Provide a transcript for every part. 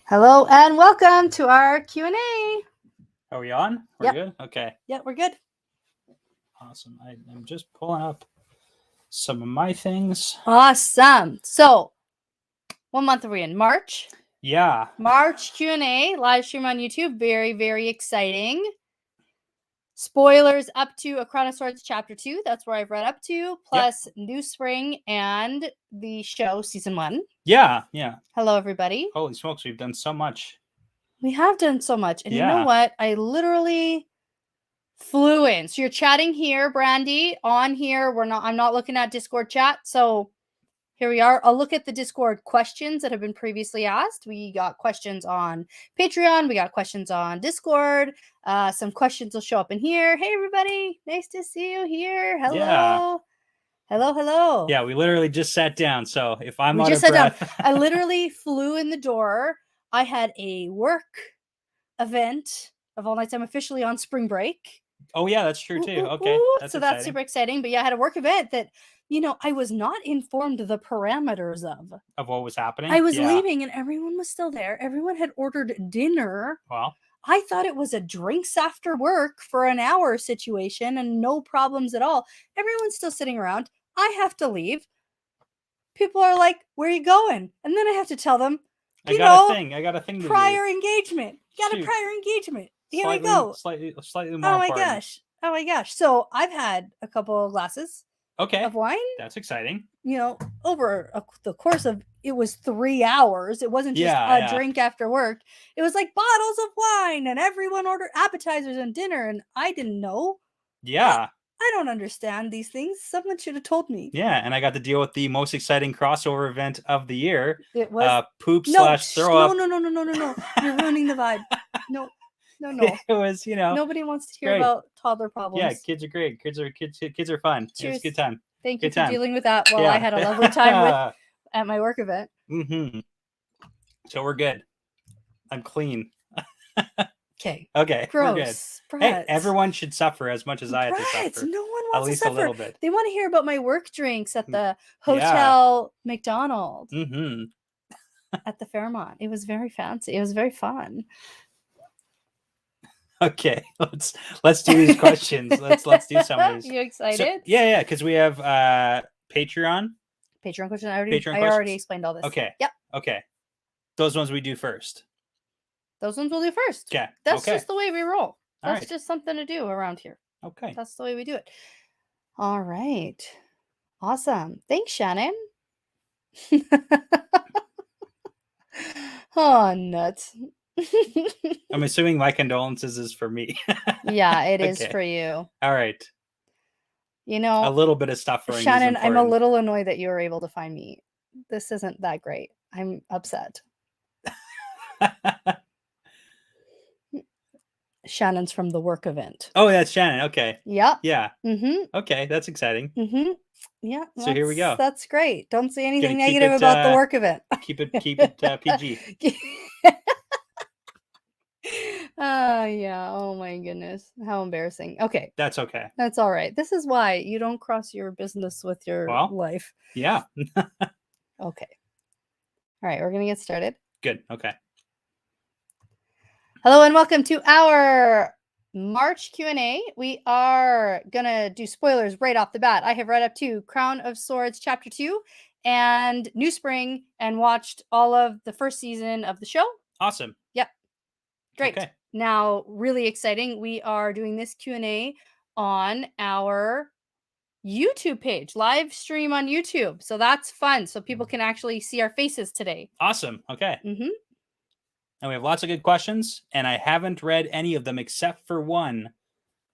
Hello and welcome to our Q&A. Are we on? We're Yep. good? Okay. Yeah, we're good. Awesome. I'm just pulling up some of my things. Awesome. So, what month are we in? March? Yeah. March Q&A, live stream on YouTube. Very, very exciting. Spoilers up to A Crown of Swords Chapter 2. That's where I've read up to. Plus New Spring and the show Season 1. Yeah. Hello, everybody. Holy smokes, we've done so much. We have done so much. And you know Yeah. what? I literally flew in. So you're chatting here, Brandy, on here. I'm not looking at Discord chat. So here we are. I'll look at the Discord questions that have been previously asked. We got questions on Patreon. We got questions on Discord. Some questions will show up in here. Hey, everybody. Nice to see you here. Hello. Yeah. Hello. Yeah, we literally just sat down. So if I'm We out just of sat down. breath. I literally flew in the door. I had a work event of all nights. I'm officially on spring break. Oh, yeah, that's true too. Okay. That's super exciting. But yeah, I had a work event that, I was not informed the parameters of what was happening. I was leaving and everyone was still there. Everyone had ordered dinner. Well, I thought it was a drinks after work for an hour situation and no problems at all. Everyone's still sitting around. I have to leave. People are like, "Where are you going?" And then I have to tell them, I got a thing. Prior engagement. Got a prior engagement. Here we go. Slightly more. Oh my gosh. So I've had a couple of glasses of wine. That's exciting. Over the course of, it was 3 hours. It wasn't just a drink after work. It was like bottles of wine and everyone ordered appetizers and dinner and I didn't know. Yeah. I don't understand these things. Someone should have told me. Yeah, and I got to deal with the most exciting crossover event of the year. It was poop/throw up. No. You're ruining the vibe. No. It was, Nobody wants to hear about toddler problems. Yeah, kids are great. Kids are fun. Cheers. It was a good time. Thank you for dealing with that while I had a lovely time at my work event. Mm-hmm. So we're good. I'm clean. Okay. Gross. We're good. Hey, everyone should suffer as much as I have to suffer. No one wants at least to suffer. A little bit. They want to hear about my work drinks at the Hotel McDonald. Mm-hmm. At the Fairmont. It was very fancy. It was very fun. Okay, let's do these questions. let's do some of these. You excited? So, yeah, because we have Patreon. Patreon question. I already explained all this. Okay. Yep. Okay. Those ones we do first. Those ones we'll do first. Okay. That's just the way we roll. That's right. just something to do around here. Okay. That's the way we do it. All right. Awesome. Thanks, Shannon. Oh, nuts. I'm assuming my condolences is for me. Yeah, it is for you. All right. A little bit of suffering. Shannon, I'm a little annoyed that you were able to find me. This isn't that great. I'm upset. Shannon's from the work event. Oh, that's Shannon. Okay. Yep. Yeah. Mm-hmm. Okay, that's exciting. Mm-hmm. Yeah. So here we go. That's great. Don't say anything negative about the work event. Keep it PG. Yeah. Oh my goodness. How embarrassing. Okay. That's okay. That's all right. This is why you don't cross your business with your life. Yeah. Okay. All right. We're going to get started. Good. Okay. Hello and welcome to our March Q&A. We are going to do spoilers right off the bat. I have read up to Crown of Swords Chapter 2 and New Spring and watched all of the first season of the show. Awesome. Yep. Great. Okay. Now, really exciting. We are doing this Q&A on our YouTube page, live stream on YouTube. So that's fun. So people can actually see our faces today. Awesome. Okay. Mm-hmm. And we have lots of good questions, and I haven't read any of them except for one.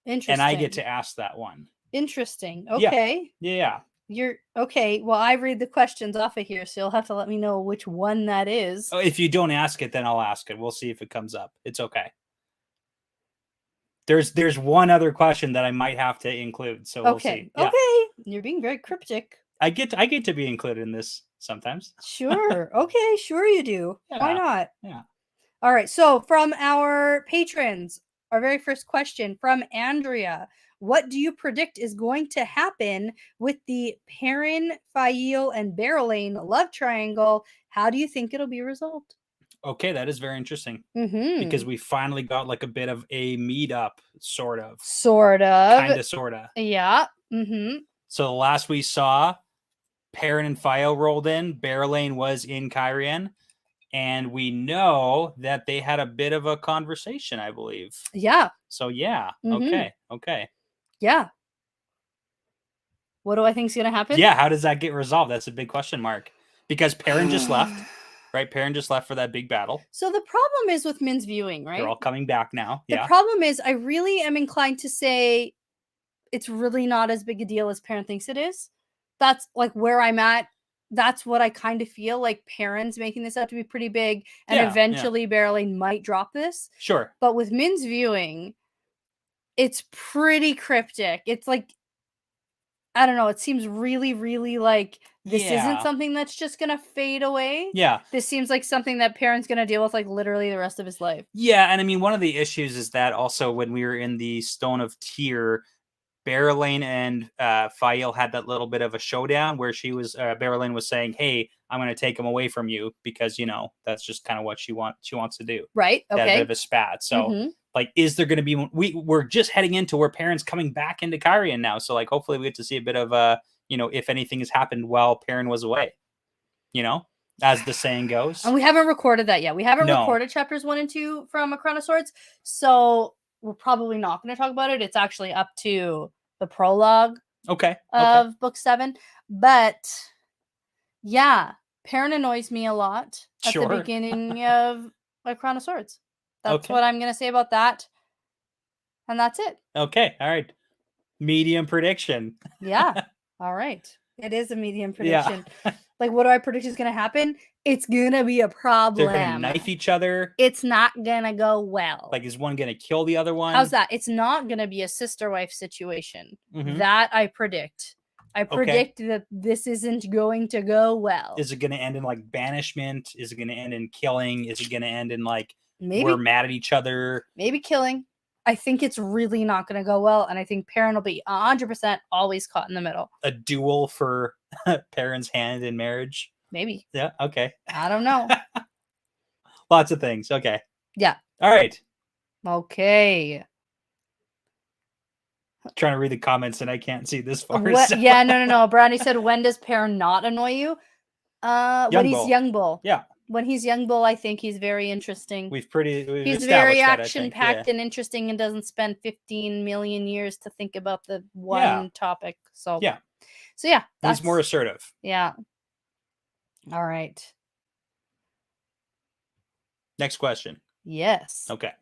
Interesting. And I get to ask that one. Interesting. Okay. Yeah. You're okay. Well, I read the questions off of here, so you'll have to let me know which one that is. Oh, if you don't ask it, then I'll ask it. We'll see if it comes up. It's okay. There's one other question that I might have to include, so we'll see. Yeah. Okay. You're being very cryptic. I get to be included in this sometimes. Sure. Okay. Sure you do. Yeah. Why not? Yeah. All right. So from our patrons, our very first question from Andrea. What do you predict is going to happen with the Perrin, Fail, and Barrelane love triangle? How do you think it'll be resolved? Okay, that is very interesting Mm-hmm. because we finally got like a bit of a meetup, sort of, Sort of. kind of, sorta. Yeah. Mm-hmm. So the last we saw, Perrin and Fio rolled in. Berylane was in Kyrian, and we know that they had a bit of a conversation, I believe. Yeah. So yeah, Mhm. okay. Yeah. What do I think's gonna happen? Yeah, how does that get resolved? That's a big question mark. Because Perrin just left, right? Perrin just left for that big battle. So the problem is with Min's viewing, They're right? all coming back now. The Yeah. problem is I really am inclined to say it's really not as big a deal as Perrin thinks it is. That's like where I'm at. That's what I kind of feel like Perrin's making this out to be pretty big, and Yeah, yeah. eventually Berylane might drop this. Sure. But with Min's viewing, it's pretty cryptic. It's like, I don't know, it seems really, really like this isn't Yeah. something that's just gonna fade away. Yeah. This seems like something that Perrin's gonna deal with like literally the rest of his life. Yeah, and I mean, one of the issues is that also when we were in the Stone of Tyr, Berylane and Fael had that little bit of a showdown where Berylane was saying, "Hey, I'm going to take him away from you because that's just kind of what she wants to do." Right. That bit Okay. of a spat. So, Mhm. like, is there going to be? We're just heading into where Perrin's coming back into Kyrian now. So, like, hopefully we get to see a bit of if anything has happened while Perrin was away. As the saying goes. And we haven't recorded that yet. We haven't No. recorded chapters 1 and 2 from A Crown of Swords, so we're probably not going to talk about it. It's actually up to the prologue Okay. of book 7. But yeah, Perrin annoys me a lot at Sure. the beginning of A Crown of Swords. That's Okay. what I'm going to say about that. And that's it. Okay. All right. Medium prediction. Yeah. All right. It is a medium prediction. Yeah. Like, what do I predict is going to happen? It's going to be a problem. They're going to knife each other. It's not going to go well. Like, is one going to kill the other one? How's that? It's not going to be a sister-wife situation. Mhm. That I predict. I predict that this isn't going to go well. Is it going to end in, like, banishment? Is it going to end in killing? Is it going to end in, like, Maybe we're mad at each other? Maybe killing. I think it's really not going to go well, and I think Perrin will be 100% always caught in the middle. A duel for Perrin's hand in marriage? Maybe. Yeah, okay. I don't know. Lots of things. Okay. Yeah. All right. Okay. Trying to read the comments and I can't see this far. So. Yeah, no. Brandy said, when does Perrin not annoy you? When he's young bull. Yeah. When he's young bull, I think he's very interesting. We've he's very action-packed and interesting and doesn't spend 15 million years to think about the one topic. So yeah. He's more assertive. Yeah. All right. Next question. Yes. Okay.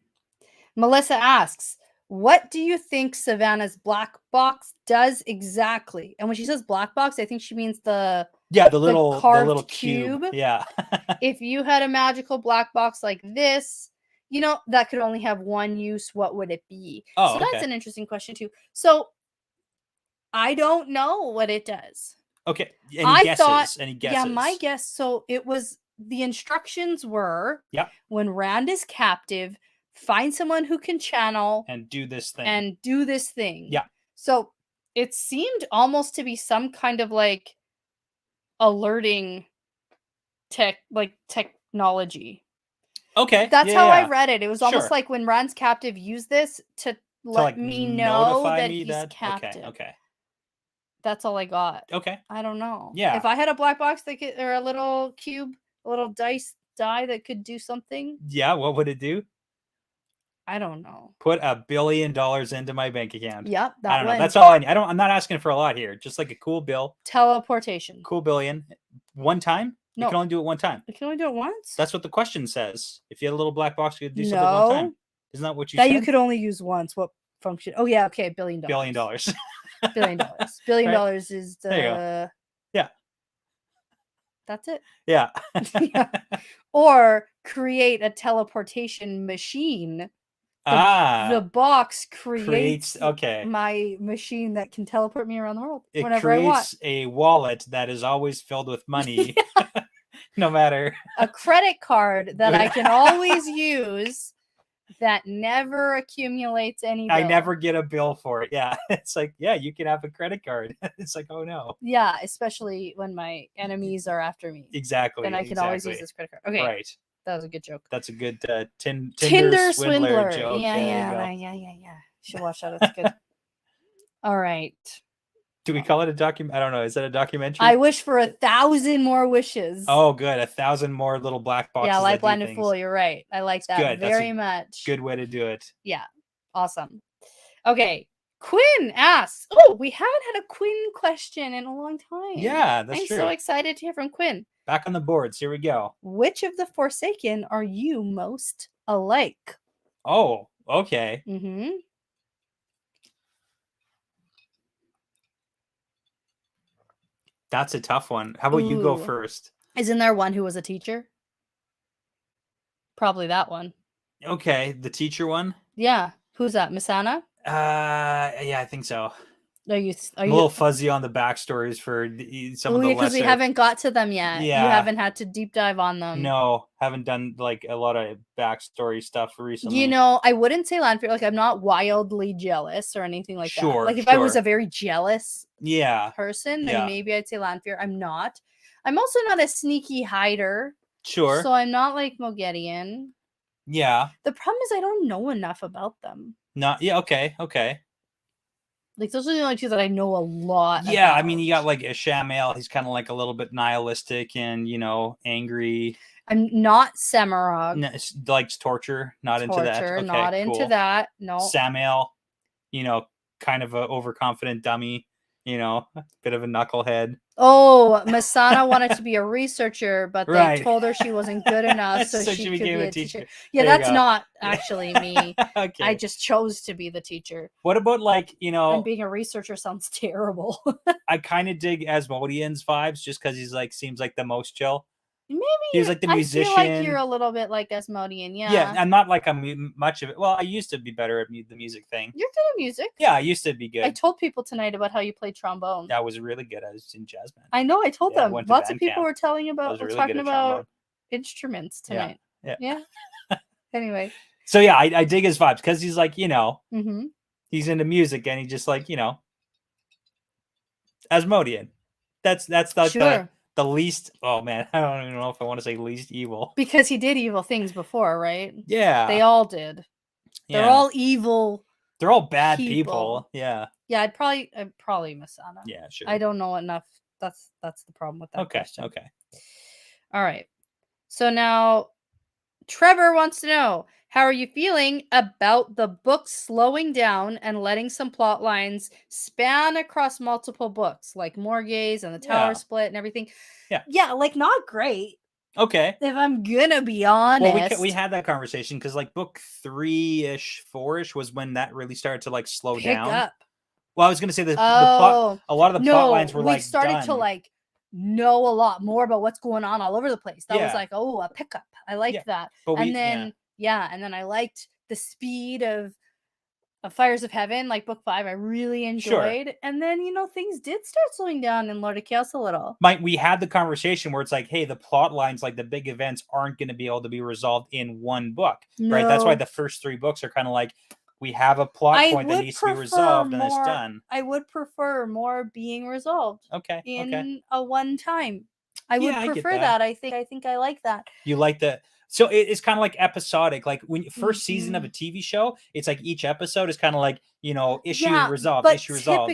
Melissa asks, what do you think Savannah's black box does exactly? And when she says black box, I think she means the little cube. Yeah. If you had a magical black box like this, that could only have one use, what would it be? Oh, so that's an interesting question too. So I don't know what it does. Okay. Any guesses? Yeah, my guess. So it was, the instructions were, when Rand is captive, find someone who can channel and do this thing. Yeah. So it seemed almost to be some kind of like alerting technology. Okay. That's how I read it. It was almost like when Rand's captive, use this to let me know that he's captive. Okay. That's all I got. Okay. I don't know. Yeah. If I had a black box that could, or a little cube, a little die that could do something. Yeah, what would it do? I don't know. Put $1 billion into my bank account. Yep. I don't know. That's all I need. I'm not asking for a lot here. Just like a cool bill. Teleportation. Cool billion. One time? No. You can only do it one time. You can only do it once? That's what the question says. If you had a little black box, you could do something one time. Isn't that what you said? That you could only use once. What function? Oh, yeah. Okay. $1 billion. $1 billion. $1 billion. $1 billion is the... There you go. Yeah. That's it. Yeah. Or create a teleportation machine. The box creates my machine that can teleport me around the world whenever I want. It creates a wallet that is always filled with money, no matter. A credit card that I can always use that never accumulates any bill. I never get a bill for it. Yeah. It's like, yeah, you can have a credit card. It's like, oh no. Yeah, especially when my enemies are after me. Exactly. Then I can always use this credit card. Okay. Right. That was a good joke. That's a good Tinder Tinder swindler swindler. joke. Yeah, There you yeah, go. yeah. Should watch that. It's good. All right. Do we call it a document? I don't know. Is that a documentary? I wish for 1,000 more wishes. Oh, good. 1,000 more little black boxes. Yeah, like like do Blinded things. Fool. You're right. I like that good. That's very a much. Good way to do it. Yeah. Awesome. Okay. Quinn asks, oh, we haven't had a Quinn question in a long time. Yeah, that's true. I'm so excited to hear from Quinn. Back on the boards. Here we go. Which of the Forsaken are you most alike? Oh, okay. Mm-hmm. That's a tough one. How about you go Ooh. first? Isn't there one who was a teacher? Probably that one. Okay, the teacher one? Yeah. Who's that? Masana? Yeah, I think so. Are you I'm a little fuzzy on the backstories for some of the lesser. Because we haven't got to them yet. Yeah. You haven't had to deep dive on them. No, haven't done like a lot of backstory stuff recently. You know, I wouldn't say Lanfear. Like, I'm not wildly jealous or anything like that. Like, if I was a very jealous person, then maybe I'd say Lanfear. I'm not. I'm also not a sneaky hider. Sure. So I'm not like Mogedian. Yeah. The problem is I don't know enough about them. Okay. Like, those are the only two that I know a lot Yeah, about. I mean, you got like Ishamael. He's kind of like a little bit nihilistic and, angry. I'm not Semirog. Likes torture. Not into that. Okay, not into that. No. Samael, kind of a overconfident dummy. Bit of a knucklehead. Oh, Masana wanted to be a researcher, but they told her she wasn't good enough, so she could became be a teacher. Yeah, that's not actually me. Okay. I just chose to be the teacher. What about and being a researcher sounds terrible. I kind of dig Asmodean's vibes just because he's seems like the most chill. Maybe he was like the musician. I feel like you're a little bit like Asmodean, yeah. Yeah, I'm not like much of it. Well, I used to be better at the music thing. You're good at music. Yeah, I used to be good. I told people tonight about how you played trombone. Yeah, I was really good. I was in jazz band. I know. I told them. Lots of people were talking about really talking about instruments tonight. Yeah. Anyway. So yeah, I dig his vibes because he's like mm-hmm. he's into music and he just like Asmodean. That's like the least. Oh man, I don't even know if I want to say least evil because he did evil things before, right? Yeah, they all did. They're all evil. They're all bad people. Yeah. Yeah, I'd probably Masana. Yeah, sure. I don't know enough. That's the problem with that question. Okay. All right. So now Trevor wants to know, how are you feeling about the book slowing down and letting some plot lines span across multiple books, like Morgaze and the Tower Split and everything? Yeah, like not great. Okay. If I'm gonna be honest. Well, we had that conversation because book 3-ish, 4-ish was when that really started to slow down. Up. Well, I was gonna say the plot. A lot of the plot lines were we started done. to know a lot more about what's going on all over the place. That was a pickup. I liked that. And then I liked the speed of Fires of Heaven, like book 5. I really enjoyed. Sure. And then things did start slowing down in Lord of Chaos a little. We had the conversation where it's hey, the plot lines, the big events, aren't going to be able to be resolved in one book, right? That's why the first 3 books are kind of we have a plot point that needs to be resolved and it's done. I would prefer more being resolved. Okay. In a one time. I would prefer that. I think I like that. You like that. So it's kind of episodic. When first season of a TV show, it's each episode is kind of issue resolved, issue resolved.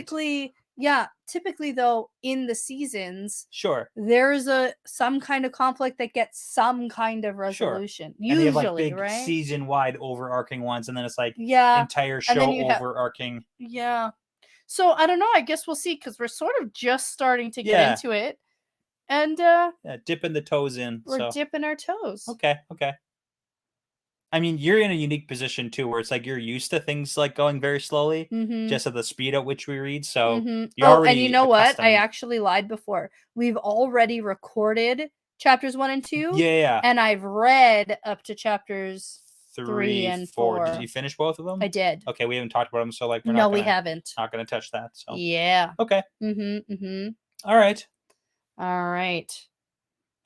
Typically though, in the seasons, sure, there's some kind of conflict that gets some kind of resolution. Sure. Usually, and they have big right? season-wide overarching ones, and then it's entire show overarching. Yeah. So I don't know. I guess we'll see because we're sort of just starting to get into it. And dipping the toes in. We're dipping our toes. Okay. I mean, you're in a unique position too, where it's you're used to things going very slowly, just at the speed at which we read. So you're already. And you know what? I actually lied before. We've already recorded chapters 1 and 2. Yeah. And I've read up to chapters 3 and 4. Did you finish both of them? I did. Okay, we haven't talked about them, so we haven't. Not going to touch that. So yeah. Okay. All right.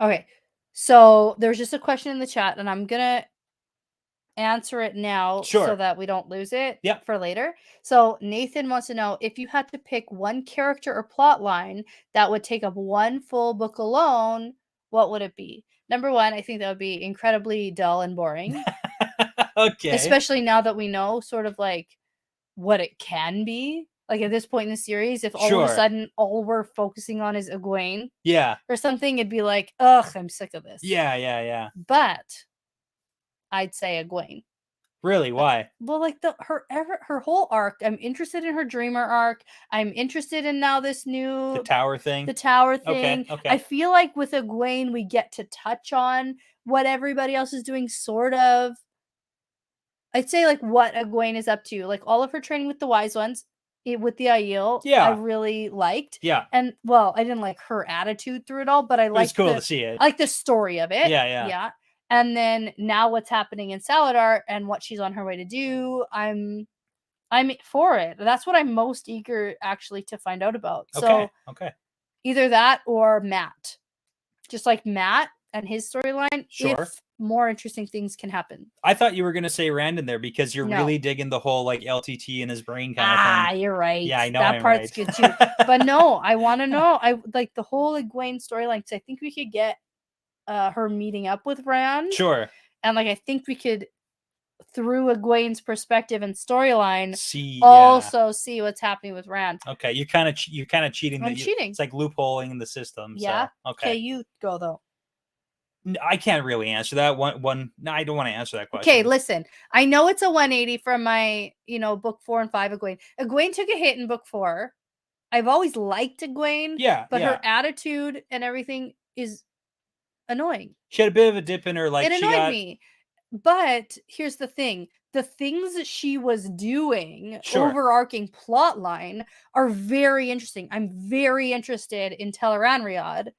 Okay. So there's just a question in the chat, and I'm gonna answer it now so that we don't lose it for later. So Nathan wants to know, if you had to pick one character or plot line that would take up one full book alone, what would it be? Number one, I think that would be incredibly dull and boring, Okay. especially now that we know sort of like what it can be. Like at this point in the series, if all of Sure. a sudden all we're focusing on is Egwene Yeah. or something, it'd be like, ugh, I'm sick of this. Yeah. But I'd say Egwene. Really? Why? Well, like her whole arc, I'm interested in her dreamer arc. I'm interested in now this new The tower thing? the tower thing. Okay. I feel like with Egwene, we get to touch on what everybody else is doing, sort of. I'd say like what Egwene is up to, like all of her training with the wise ones, with the Aiel. I Yeah. really liked. Yeah. And well, I didn't like her attitude through it all, but I It was liked cool to see it. I like the story of it. Yeah. And then now what's happening in Saladar and what she's on her way to do, I'm for it. That's what I'm most eager actually to find out about. So Okay. either that or Matt. Just like Matt and his storyline, Sure. if more interesting things can happen. I thought you were going to say Randon there because you're No. really digging the whole like LTT in his brain kind of thing. You're right. Yeah, I know. That I'm part's right. good too. But no, I want to know. I like the whole Egwene storyline because I think we could get her meeting up with Rand. Sure. And like I think we could, through Egwene's perspective and storyline, see what's happening with Rand. Okay, you're kind of cheating. I'm cheating. It's like loopholing in the system. Yeah. So, okay, you go though. I can't really answer that one. No, I don't want to answer that question. Okay, listen. I know it's a 180 from my, book 4 and 5 Egwene. Egwene took a hit in book 4. I've always liked Egwene. Yeah, but her attitude and everything is annoying. She had a bit of a dip in her, like it annoyed me. But here's the thing: the things that she was doing, overarching plot line, are very interesting. I'm very interested in Tel'aran'rhiod.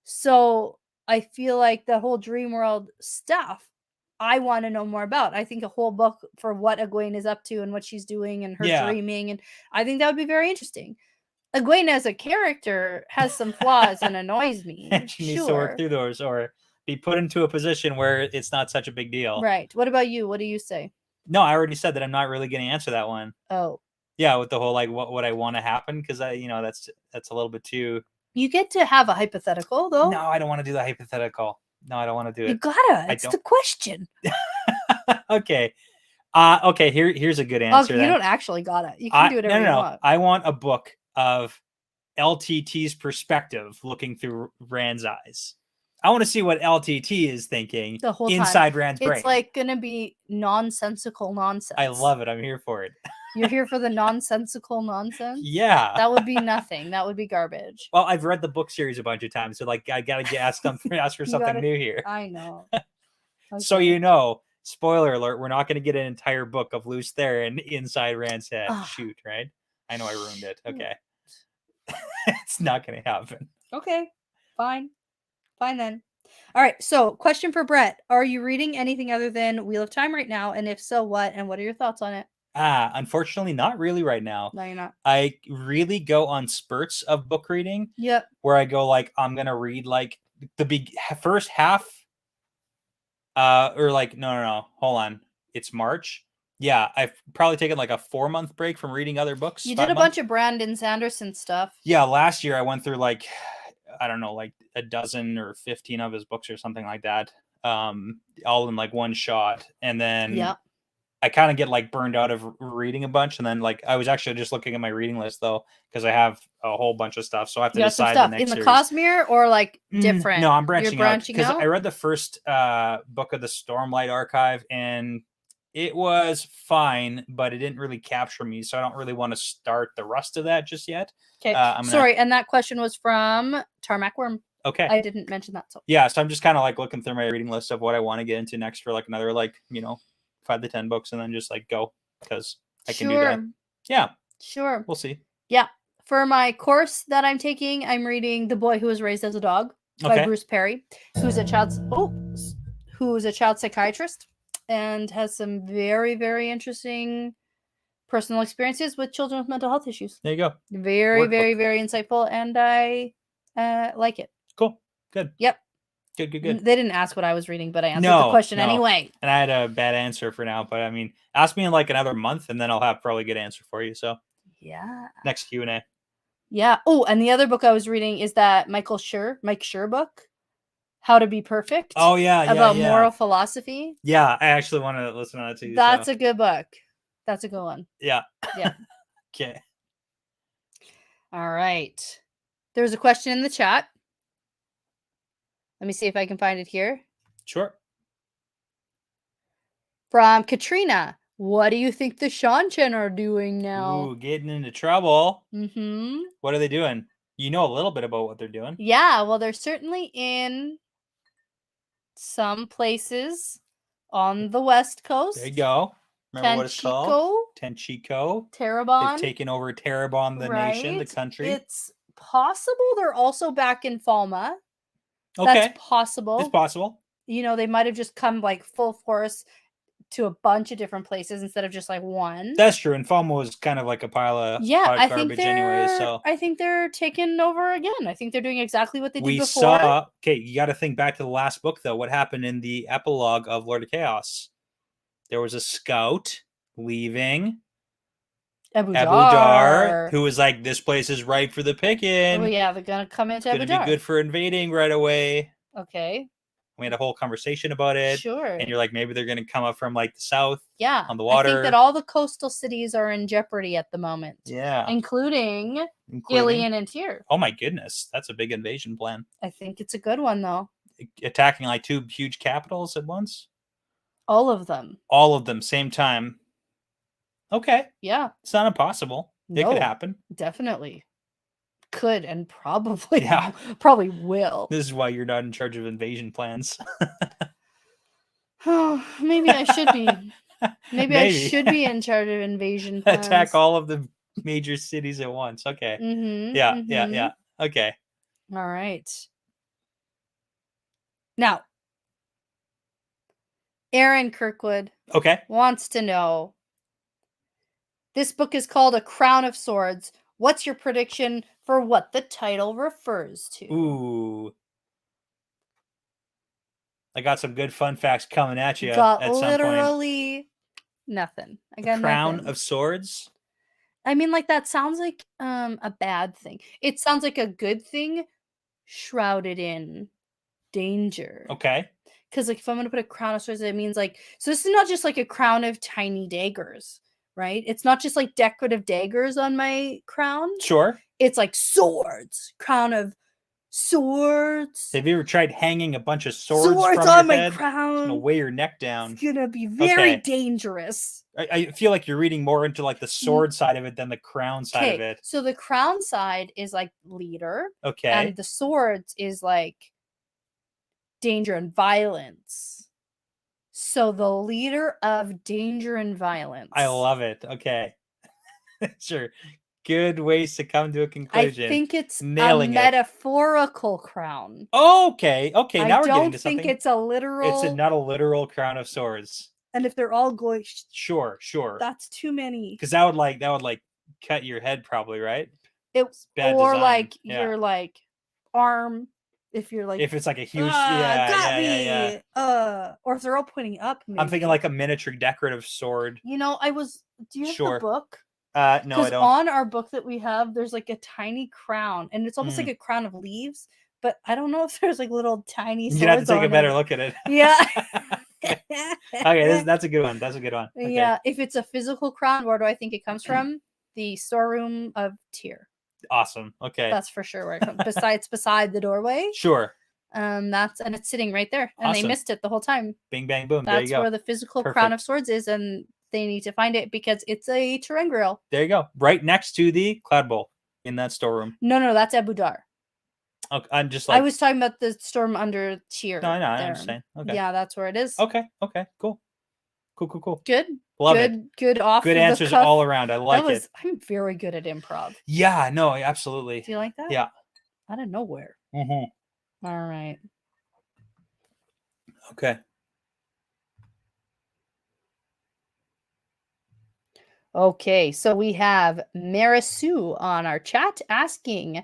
So I feel like the whole dream world stuff, I want to know more about. I think a whole book for what Egwene is up to and what she's doing and her dreaming, and I think that would be very interesting. Egwene as a character has some flaws and annoys me. And she needs to work through those or be put into a position where it's not such a big deal. Right. What about you? What do you say? No, I already said that I'm not really going to answer that one. Oh. Yeah, with the whole like what I want to happen, because that's a little bit too. You get to have a hypothetical though. No, I don't want to do the hypothetical. No, I don't want to do it. You gotta. It's the question. Okay. Okay. Here's a good answer. Okay, you don't actually gotta. You can do whatever you want. I want a book of LTT's perspective, looking through Rand's eyes. I want to see what LTT is thinking the whole inside time. Rand's brain. It's like gonna be nonsensical nonsense. I love it. I'm here for it. You're here for the nonsensical nonsense? Yeah. That would be nothing. That would be garbage. Well, I've read the book series a bunch of times, so like I gotta ask for something new here. I know. Okay. So spoiler alert, we're not gonna get an entire book of Luce Theron inside Rand's head. Shoot, right? I know I ruined it. Okay. It's not gonna happen. Okay. Fine then. All right, so question for Brett: are you reading anything other than Wheel of Time right now, and if so, what, and what are your thoughts on it? Unfortunately not really right now. No, you're not. I really go on spurts of book reading. Yep. Where I go like I'm gonna read like the first half or like no, hold on, it's March. Yeah, I've probably taken like a 4-month break from reading other books. You did a bunch of Brandon Sanderson stuff. Yeah, last year I went through like I don't know, like a dozen or 15 of his books or something like that, all in like one shot. And then I kind of get like burned out of reading a bunch. And then like I was actually just looking at my reading list though, because I have a whole bunch of stuff. So I have to decide the next in the series. Cosmere or like different. No, I'm branching out because I read the first book of the Stormlight Archive and it was fine, but it didn't really capture me. So I don't really want to start the rest of that just yet. Okay. Sorry. And that question was from Tarmac Worm. Okay. I didn't mention that. So yeah. So I'm just kind of like looking through my reading list of what I want to get into next for like another, like, 5 to 10 books and then just like go because I can do that. Yeah. Sure. We'll see. Yeah. For my course that I'm taking, I'm reading The Boy Who Was Raised as a Dog by Bruce Perry, who's a child psychiatrist and has some very, very interesting personal experiences with children with mental health issues. There you go. Very, very, very insightful, and I like it. Cool. Good. Yep. Good. They didn't ask what I was reading, but I answered the question anyway. And I had a bad answer for now, but I mean, ask me in like another month, and then I'll have probably a good answer for you. So yeah. Next Q&A. Yeah. Oh, and the other book I was reading is that Mike Schur book. How to Be Perfect. Oh yeah, about moral philosophy. Yeah, I actually want to listen to that too. That's a good book. That's a good one. Yeah. Yeah. Okay. All right. There's a question in the chat. Let me see if I can find it here. Sure. From Katrina. What do you think the Seanchan are doing now? Ooh, getting into trouble. Mm-hmm. What are they doing? You know a little bit about what they're doing. Yeah, well, they're certainly in some places on the West Coast. There you go. Remember what it's called? Tenchico. Terabon. They've taken over Terabon, the nation, the country. It's possible they're also back in Falma. Okay. That's possible. It's possible. You know, they might have just come like full force to a bunch of different places instead of just like one. That's true. And Falma was kind of like a pile of garbage anyway. So I think they're taking over again. I think they're doing exactly what they did before. Saw. Okay, you got to think back to the last book though. What happened in the epilogue of Lord of Chaos? There was a scout leaving Abu Dar, who was like, "This place is ripe for the picking." Oh yeah, they're gonna come into Abu Dar. Gonna be good for invading right away. Okay. We had a whole conversation about it. Sure. And you're like, maybe they're going to come up from like the south. Yeah. On the water. I think that all the coastal cities are in jeopardy at the moment. Yeah. Including Ilion and Tyr. Oh my goodness. That's a big invasion plan. I think it's a good one though. Attacking like 2 huge capitals at once? All of them. All of them, same time. Okay. Yeah. It's not impossible. It could happen. Definitely. Could and probably probably will. This is why you're not in charge of invasion plans. Oh, maybe I should be. Maybe I should be in charge of invasion plans. Attack all of the major cities at once. Okay. Yeah. Okay. All right. Now, Aaron Kirkwood wants to know. This book is called A Crown of Swords. What's your prediction for what the title refers to? Ooh. I got some good fun facts coming at you got at some literally point. Nothing. I got Crown nothing. of Swords? I mean, like, that sounds like a bad thing. It sounds like a good thing shrouded in danger. Okay. Because, like, if I'm going to put a crown of swords, it means, like, so this is not just, like, a crown of tiny daggers, right? It's not just, like, decorative daggers on my crown. Sure. It's, like, swords. Crown of swords. Have you ever tried hanging a bunch of swords from on your my head? crown? It's gonna weigh your neck down. It's gonna be very dangerous. I feel like you're reading more into like the sword side of it than the crown side of it. So the crown side is like leader. Okay. And the swords is like danger and violence. So the leader of danger and violence. I love it. Okay. Sure. Good ways to come to a conclusion. I think it's a metaphorical crown. Okay. Okay. Now we're getting to something. I don't think it's a literal. It's not a literal crown of swords. And if they're all going, sure. That's too many. Because that would like cut your head, probably, right? Or design. Your like arm. If you're like, if it's like a huge, yeah. Or if they're all pointing up. Maybe. I'm thinking like a miniature decorative sword. You know, do you have the book? No, I don't. Because on our book that we have, there's like a tiny crown, and it's almost like a crown of leaves. But I don't know if there's like little tiny swords. You have to take a better look at it. Yeah. Okay, that's a good one. That's a good one. Okay. Yeah, if it's a physical crown, where do I think it comes from? The storeroom of Tyr. Awesome. Okay. That's for sure where it comes. Beside the doorway. Sure. And it's sitting right there, and they missed it the whole time. Bing bang boom. That's there you go. Where the physical crown of swords is, and they need to find it because it's a terengrill. There you go. Right next to the cloud bowl in that storeroom. No, that's Abu Dar. Okay, I'm just like, I was talking about the storm under Tyr. No, I know. I understand. Okay. Yeah, that's where it is. Okay. Cool. Good. Love it. Good answers all around. I like it. I'm very good at improv. Yeah, no, absolutely. Do you like that? Yeah. Out of nowhere. Mm-hmm. All right. Okay. Okay, so we have Marisu on our chat asking,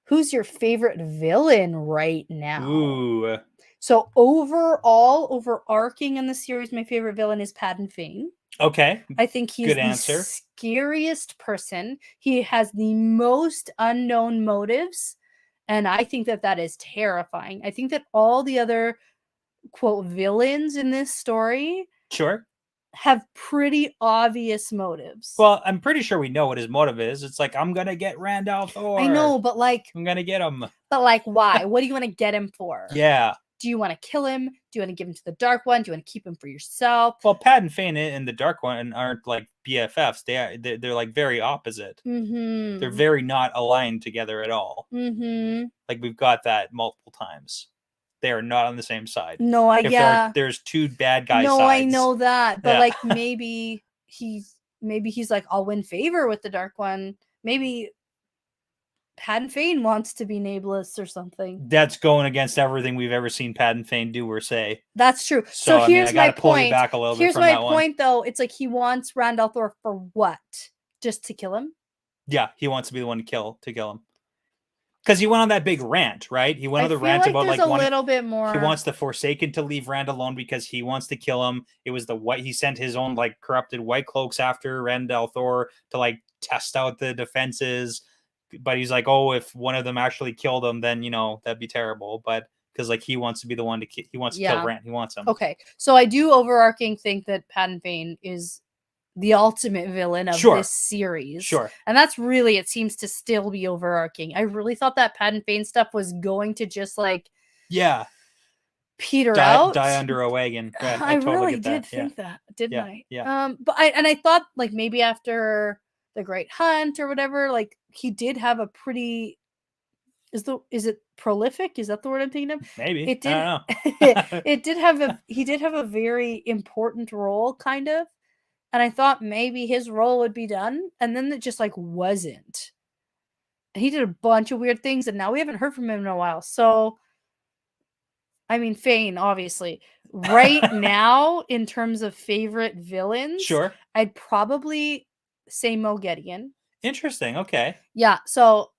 who's your favorite villain right now? Ooh. So overarching in the series, my favorite villain is Padan Fain. Okay. I think he's the scariest person. He has the most unknown motives And I think that is terrifying. I think that all the other, quote, villains in this story Sure. have pretty obvious motives. Well, I'm pretty sure we know what his motive is. It's like, I'm gonna get Randall Thor. I know, but like, I'm gonna get him. but like, why? What do you want to get him for? Yeah. Do you want to kill him? Do you want to give him to the Dark One? Do you want to keep him for yourself? Well, Pat and Fane and the Dark One aren't like BFFs. They're like very opposite. Mm-hmm. They're very not aligned together at all. Mm-hmm. Like, we've got that multiple times. They are not on the same side. No, yeah. There's two bad guy no, sides. I know that, but Yeah. like maybe he's like, I'll win favor with the Dark One. Maybe Pat and Fane wants to be nameless or something. That's going against everything we've ever seen Pat and Fane do or say. That's true. So I mean, here's I gotta my pull you point. back a little bit Here's from my that one. point, though. It's like he wants Randall Thor for what? Just to kill him? Yeah, he wants to be the one to kill him. Because he went on that big rant, right? He went on the rant about there's like a little bit more. He wants the Forsaken to leave Rand alone because he wants to kill him. It was he sent his own like corrupted White Cloaks after Randall Thor to like test out the defenses. But he's like, oh, if one of them actually killed him, then that'd be terrible. But because like he wants to be the one to he wants to kill Rand. He wants him. Okay, so I do overarching think that Pat and Fane is the ultimate villain of this series. Sure. And that's really, it seems to still be overarching. I really thought that Pat and Fane stuff was going to just like peter out. Die under a wagon. Yeah, I totally really get did that. think that, didn't I? Yeah. But I thought like maybe after the Great Hunt or whatever, like he did have a pretty is it prolific? Is that the word I'm thinking of? Maybe. It did. I don't know. He did have a very important role, kind of. And I thought maybe his role would be done, and then it just like wasn't. He did a bunch of weird things, and now we haven't heard from him in a while. So, I mean, Fane, obviously. Right now, in terms of favorite villains, Sure. I'd probably say Moghedien. Interesting. Okay. Yeah. So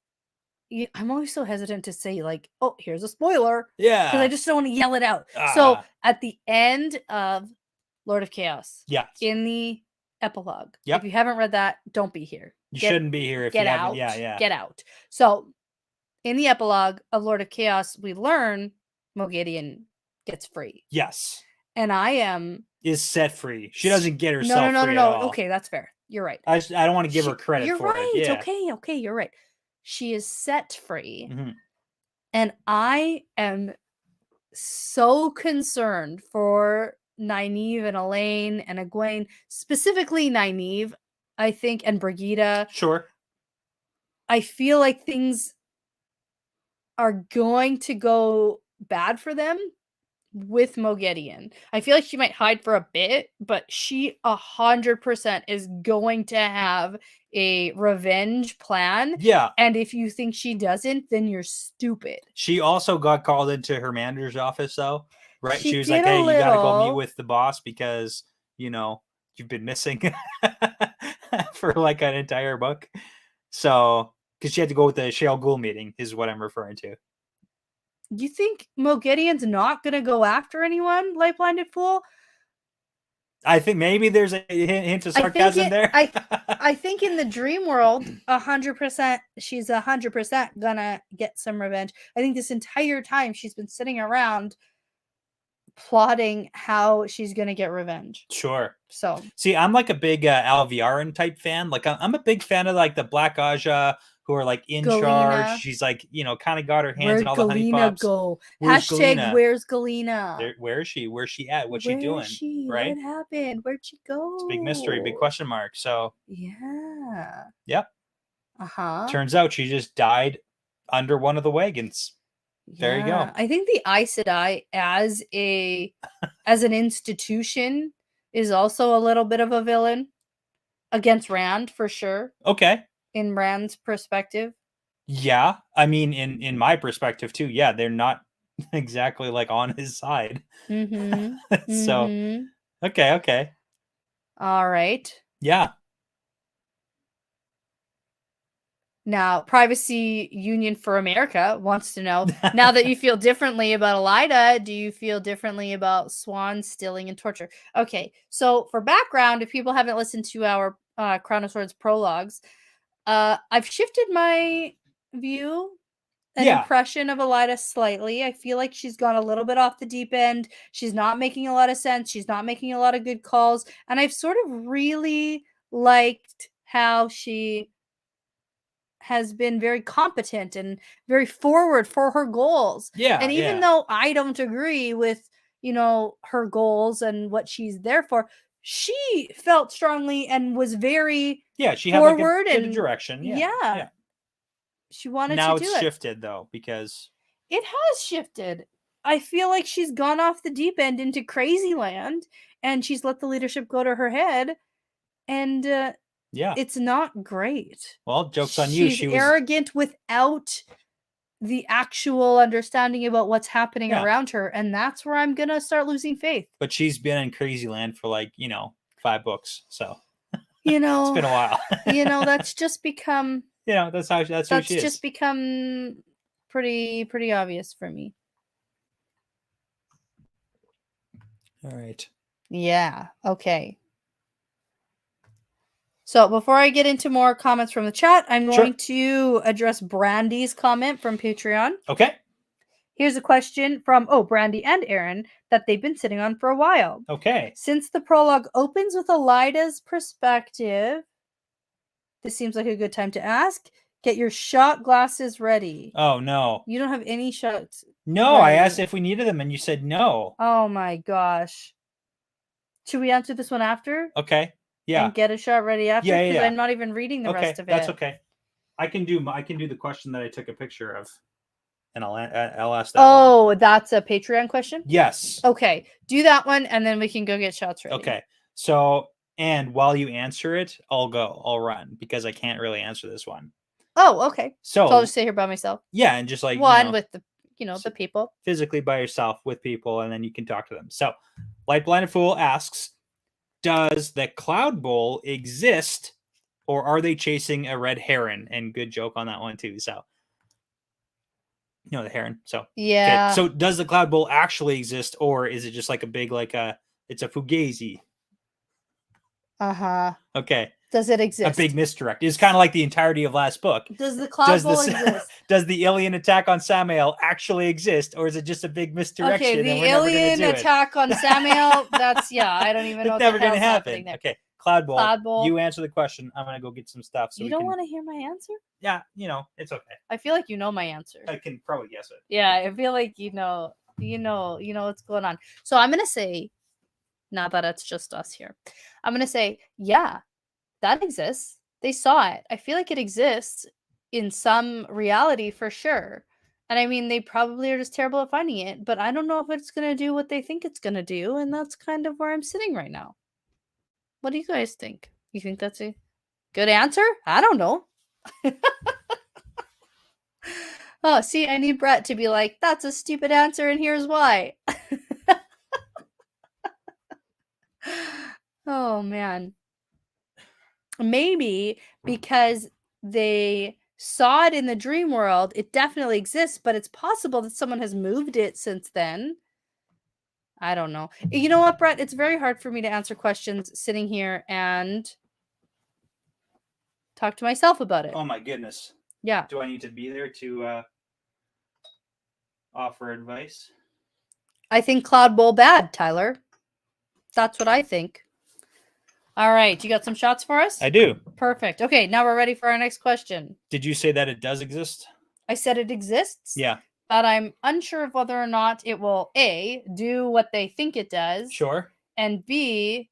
I'm always so hesitant to say like, oh, here's a spoiler. Yeah. Because I just don't want to yell it out. So at the end of Lord of Chaos. Yeah. In the epilogue. Yep. If you haven't read that, don't be here. You shouldn't be here if you haven't. Yeah. Get out. So in the epilogue of Lord of Chaos, we learn Moghedien gets free. Yes. And is set free. She doesn't get herself free. No. Okay, that's fair. You're right. I don't want to give her credit for it. You're right. Okay, you're right. She is set free. Mm-hmm. And I am so concerned for Nynaeve and Elaine and Egwene, specifically Nynaeve, I think, and Brigida. Sure. I feel like things are going to go bad for them with Moghedien. I feel like she might hide for a bit, but she 100% is going to have a revenge plan. Yeah. And if you think she doesn't, then you're stupid. She also got called into her manager's office, though. Right? She was like, hey, you got to go meet with the boss because, you've been missing for like an entire book. So, because she had to go with the Shale Ghul meeting is what I'm referring to. You think Moghedien's not going to go after anyone, Light Blinded Fool? I think maybe there's a hint of sarcasm there. I think in the dream world, 100%, she's 100% gonna get some revenge. I think this entire time she's been sitting around plotting how she's gonna get revenge. Sure. So see, I'm like a big Alviarin type fan. Like I'm a big fan of like the Black Aja who are like in charge. She's like, kind of got her hands on all the honey pops. Go? Where's Hashtag Galena? Where's Galena? Where is she? Where's she at? What's she doing? Right? What happened? Where'd she go? It's a big mystery, big question mark. So yeah. Yep. Turns out she just died under one of the wagons. There you go. I think the Aes Sedai as an institution is also a little bit of a villain against Rand for sure. Okay. In Rand's perspective. Yeah. I mean, in my perspective too. Yeah, they're not exactly like on his side. Mm-hmm. So okay. All right. Yeah. Now, Privacy Union for America wants to know, now that you feel differently about Elida, do you feel differently about Swan, Stilling, and Torture? Okay, so for background, if people haven't listened to our Crown of Swords prologues, I've shifted my view an Yeah. impression of Elida slightly. I feel like she's gone a little bit off the deep end. She's not making a lot of sense. She's not making a lot of good calls. And I've sort of really liked how she has been very competent and very forward for her goals. Yeah. And even yeah. though I don't agree with, her goals and what she's there for, she felt strongly and was very Yeah, she had like a forward good and direction. Yeah. she wanted Now to do it's it. shifted though because It has shifted. I feel like she's gone off the deep end into crazy land and she's let the leadership go to her head, and yeah. it's not great. Well, joke's on you. She's She was arrogant without the actual understanding about what's happening Yeah. around her, and that's where I'm gonna start losing faith. but she's been in crazy land for like, 5 books. So You it's know, been a while. that's just become that's who that's she is. just become pretty obvious for me. All right. Yeah. Okay. So before I get into more comments from the chat, I'm Sure. going to address Brandy's comment from Patreon. Okay. Here's a question from Brandy and Aaron that they've been sitting on for a while. Okay. Since the prologue opens with Elida's perspective, this seems like a good time to ask. Get your shot glasses ready. Oh no. You don't have any shots. No, I Right. asked if we needed them and you said no. Oh my gosh. Should we answer this one after? Okay. Yeah. And get a shot ready after? Yeah, Because yeah. I'm not even reading the rest of it. That's okay. I can do the question that I took a picture of, and I'll ask that. Oh, that's a Patreon question? Yes. Okay. Do that one and then we can go get shots ready. Okay. So, and while you answer it, I'll run because I can't really answer this one. Oh, okay. So I'll just sit here by myself. Yeah, and just like one with the the people. Physically by yourself with people, and then you can talk to them. So Light Blinded Fool asks, does the Cloud Bowl exist, or are they chasing a red heron? And good joke on that one too. So the heron. So yeah. Okay. So does the Cloud Bowl actually exist, or is it just like a big it's a fugazi? Uh-huh. Okay. Does it exist? A big misdirect. It's kind of like the entirety of last book. Does the Cloud Bowl exist? Does the alien attack on Samael actually exist, or is it just a big misdirection? Okay, the alien attack on Samael, that's, I don't even know. It's never going to happen. Okay, Cloud Bowl. Cloud Bowl. You answer the question. I'm going to go get some stuff. So you don't want to hear my answer? Yeah, it's okay. I feel like you know my answer. I can probably guess it. Yeah, I feel like you know what's going on. So I'm going to say, now that it's just us here, I'm going to say, yeah, that exists. They saw it. I feel like it exists in some reality for sure. And I mean, they probably are just terrible at finding it, but I don't know if it's going to do what they think it's going to do. And that's kind of where I'm sitting right now. What do you guys think? You think that's a good answer? I don't know. Oh, see, I need Brett to be like, that's a stupid answer, and here's why. Oh, man. Maybe because they saw it in the dream world, it definitely exists, but it's possible that someone has moved it since then. I don't know. You know what, Brett? It's very hard for me to answer questions sitting here and talk to myself about it. Oh, my goodness. Yeah. Do I need to be there to offer advice? I think Cloud Bowl bad, Tyler. That's what I think. All right. You got some shots for us? I do. Perfect. Okay. Now we're ready for our next question. Did you say that it does exist? I said it exists. Yeah. But I'm unsure of whether or not it will, A, do what they think it does. Sure. And B,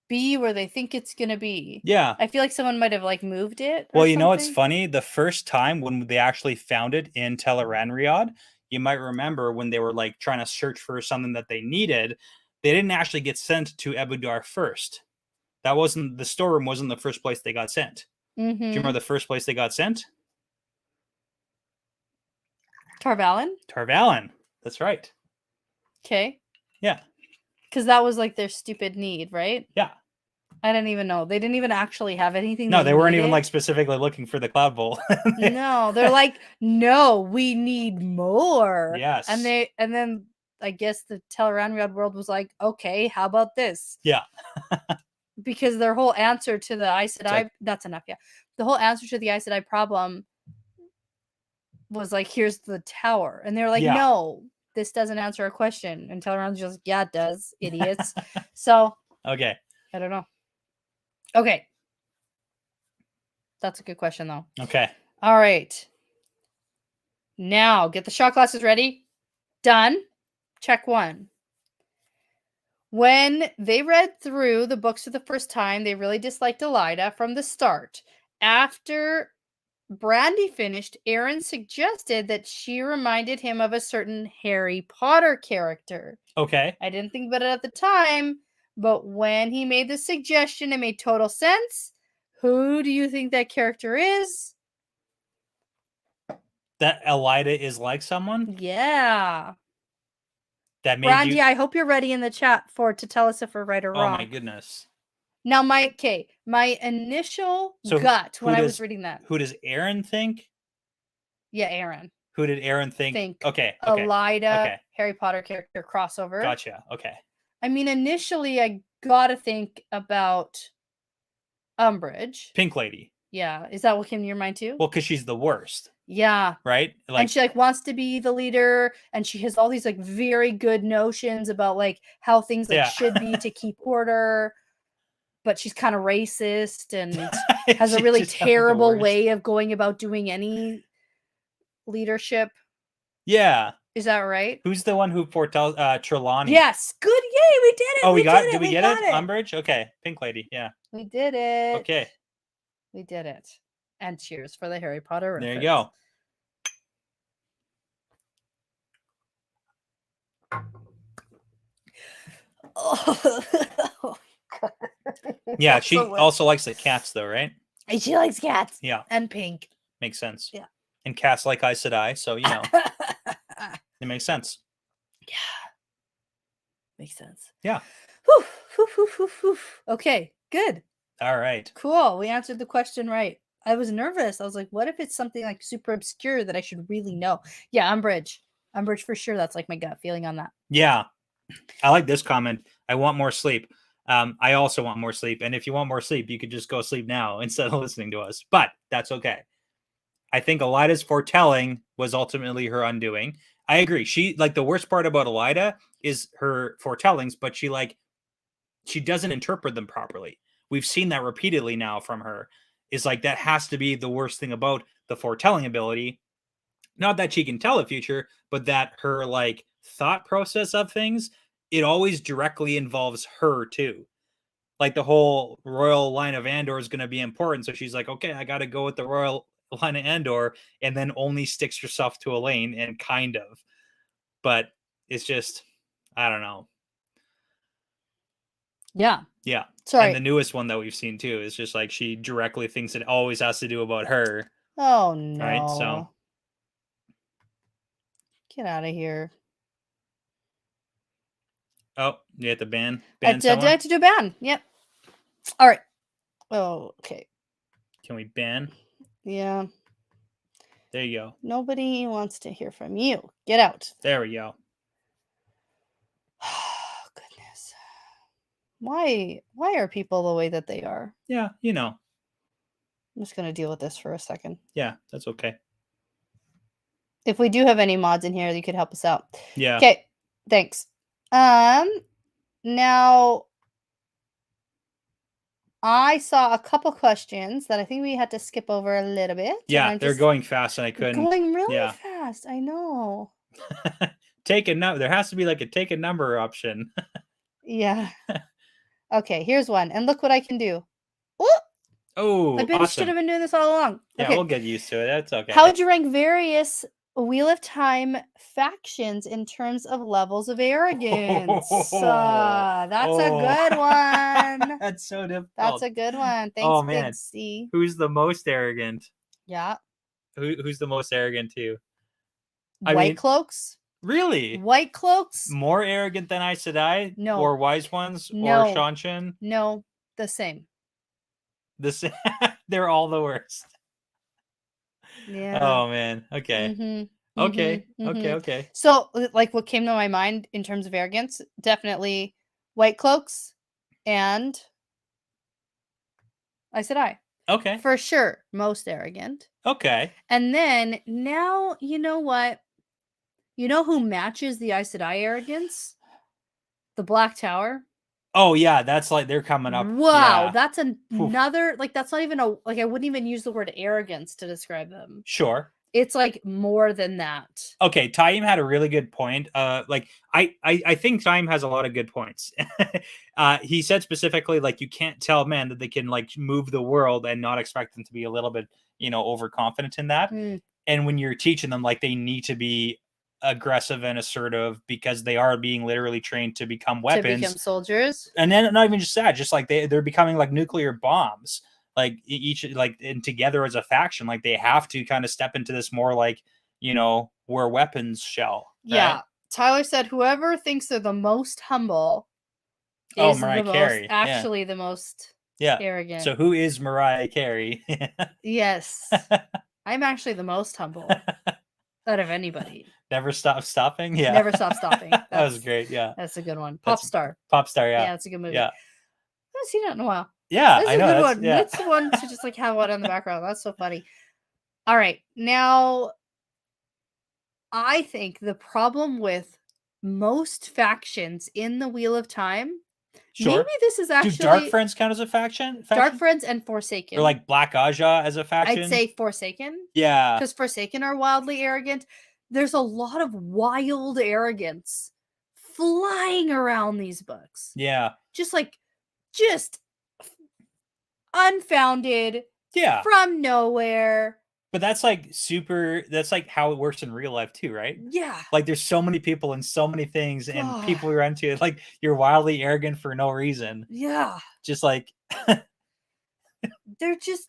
be where they think it's going to be. Yeah. I feel like someone might have moved it. Well, it's funny. The first time when they actually found it in Tel'aran'rhiod, you might remember when they were trying to search for something that they needed, they didn't actually get sent to Ebudar first. That wasn't, the storeroom wasn't the first place they got sent. Mm-hmm. Do you remember the first place they got sent? Tarvalin? Tarvalin. That's right. Okay. Yeah. Because that was their stupid need, right? Yeah. I didn't even know. They didn't even actually have anything. No, they weren't even specifically looking for the Cloud Bowl. No, they're no, we need more. Yes. And then I guess the Tel'aran'rhiod world was like, okay, how about this? Yeah. Because their whole answer to the Aes Sedai, that's enough, yeah. The whole answer to the Aes Sedai problem was like, here's the tower. And they're like, Yeah. no, this doesn't answer a question. And Tel'Ronn's just like, yeah, it does, idiots. So Okay. I don't know. Okay. That's a good question, though. Okay. All right. Now, get the shot glasses ready. Done. Check 1. When they read through the books for the first time, they really disliked Elida from the start. After Brandy finished, Aaron suggested that she reminded him of a certain Harry Potter character. Okay. I didn't think about it at the time, but when he made the suggestion, it made total sense. Who do you think that character is? That Elida is like someone Yeah. that made Brandy, you. I hope you're ready in the chat to tell us if we're right or Oh wrong. my goodness. Now, my initial gut when I was reading that. Who does Aaron think? Yeah, Aaron. Who did Aaron think? Okay. Elida, Harry Potter character crossover. Gotcha. Okay. I mean, initially, I gotta think about Umbridge. Pink Lady. Yeah. Is that what came to your mind too? Well, because she's the worst. Yeah. Right? And she wants to be the leader, and she has all these very good notions about how things should be to keep order. But she's kind of racist and has a really terrible way of going about doing any leadership. Yeah. Is that right? Who's the one who foretells Trelawney? Yes. Good. Yay, we did it. Oh, did we get it? Umbridge? Okay. Pink Lady. Yeah. We did it. Okay. We did it. And cheers for the Harry Potter reference. There you go. Oh, yeah, she also likes the cats, though, right? And she likes cats. Yeah. And pink. Makes sense. Yeah. And cats like Aes Sedai, so, it makes sense. Yeah. Makes sense. Yeah. Okay, good. All right. Cool. We answered the question right. I was nervous. I was like, what if it's something super obscure that I should really know? Yeah, Umbridge. Umbridge for sure. That's my gut feeling on that. Yeah. I like this comment. I want more sleep. I also want more sleep. And if you want more sleep, you could just go sleep now instead of listening to us. But that's okay. I think Elida's foretelling was ultimately her undoing. I agree. She the worst part about Elida is her foretellings, but she doesn't interpret them properly. We've seen that repeatedly now from her. Is that has to be the worst thing about the foretelling ability. Not that she can tell the future, but that her thought process of things, it always directly involves her too. The whole royal line of Andor is going to be important. So she's like, okay, I got to go with the royal line of Andor, and then only sticks herself to Elaine and kind of. But it's just, I don't know. Yeah. Yeah. Sorry. And the newest one that we've seen too is just she directly thinks it always has to do about her. Oh no. Right. So get out of here. Oh, you have to ban I have to do a ban. Yep. All right. Oh, okay. Can we ban? Yeah. There you go. Nobody wants to hear from you. Get out. There we go. Goodness. Why are people the way that they are? Yeah, I'm just going to deal with this for a second. Yeah, that's okay. If we do have any mods in here, you could help us out. Yeah. Okay. Thanks. Now I saw a couple questions that I think we had to skip over a little bit. Yeah, they're going fast and I couldn't. Going really fast. I know. Take a number. There has to be a take a number option. Yeah. Okay, here's one. And look what I can do. Oh, I should have been doing this all along. Yeah, okay. We'll get used to it. That's okay. How would you rank various Wheel of Time factions in terms of levels of arrogance? That's a good one. That's so difficult. That's a good one. Thanks, Big C. Who's the most arrogant? Yeah. Who's the most arrogant too? White Cloaks. Really? White Cloaks? More arrogant than Aes Sedai? No. Or Wise Ones? No. Or Seanchan? No, the same. They're all the worst. Yeah. Oh man. Okay. Mm-hmm. Okay. Mm-hmm. Okay. So, what came to my mind in terms of arrogance? Definitely White Cloaks and Aes Sedai. Okay. For sure, most arrogant. Okay. And then now, you know what? You know who matches the Aes Sedai arrogance? The Black Tower. Oh yeah, that's like they're coming up. Wow, Yeah. that's Oof. another like that's not even a like I wouldn't even use the word arrogance to describe them. Sure. It's like more than that. Okay, Taim had a really good point. Like I think Taim has a lot of good points. He said specifically, like, you can't tell men that they can like move the world and not expect them to be a little bit, overconfident in that. Mm, And when you're teaching them, like, they need to be aggressive and assertive because they are being literally trained to become to weapons. become soldiers. And then not even just that, just like they're becoming like nuclear bombs. Like each like and together as a faction, like they have to kind of step into this more like, we're weapons shell. Right? Yeah. Tyler said whoever thinks they're the most humble Oh, is Mariah the Carey. most actually the most Yeah. arrogant. So who is Mariah Carey? Yes. I'm actually the most humble out of anybody. Never stop stopping. Yeah. Never stop stopping. That was great. Yeah. That's a good one. Pop star. Pop star. Yeah. Yeah, it's a good movie. Yeah. I haven't seen it in a while. Yeah. That's I a know. good That's, one. yeah. It's one to just like have one in the background. That's so funny. All right. Now, I think the problem with most factions in the Wheel of Time, Sure. maybe this is actually Do Dark Friends count as a faction? Dark Friends and Forsaken. Or like Black Aja as a faction? I'd say Forsaken. Yeah. Because Forsaken are wildly arrogant. There's a lot of wild arrogance flying around these books. Yeah. Just unfounded. Yeah. From nowhere. But that's like that's like how it works in real life too, right? Yeah. Like there's so many people and so many things and people you're into, like you're wildly arrogant for no reason. Yeah. Just like they're just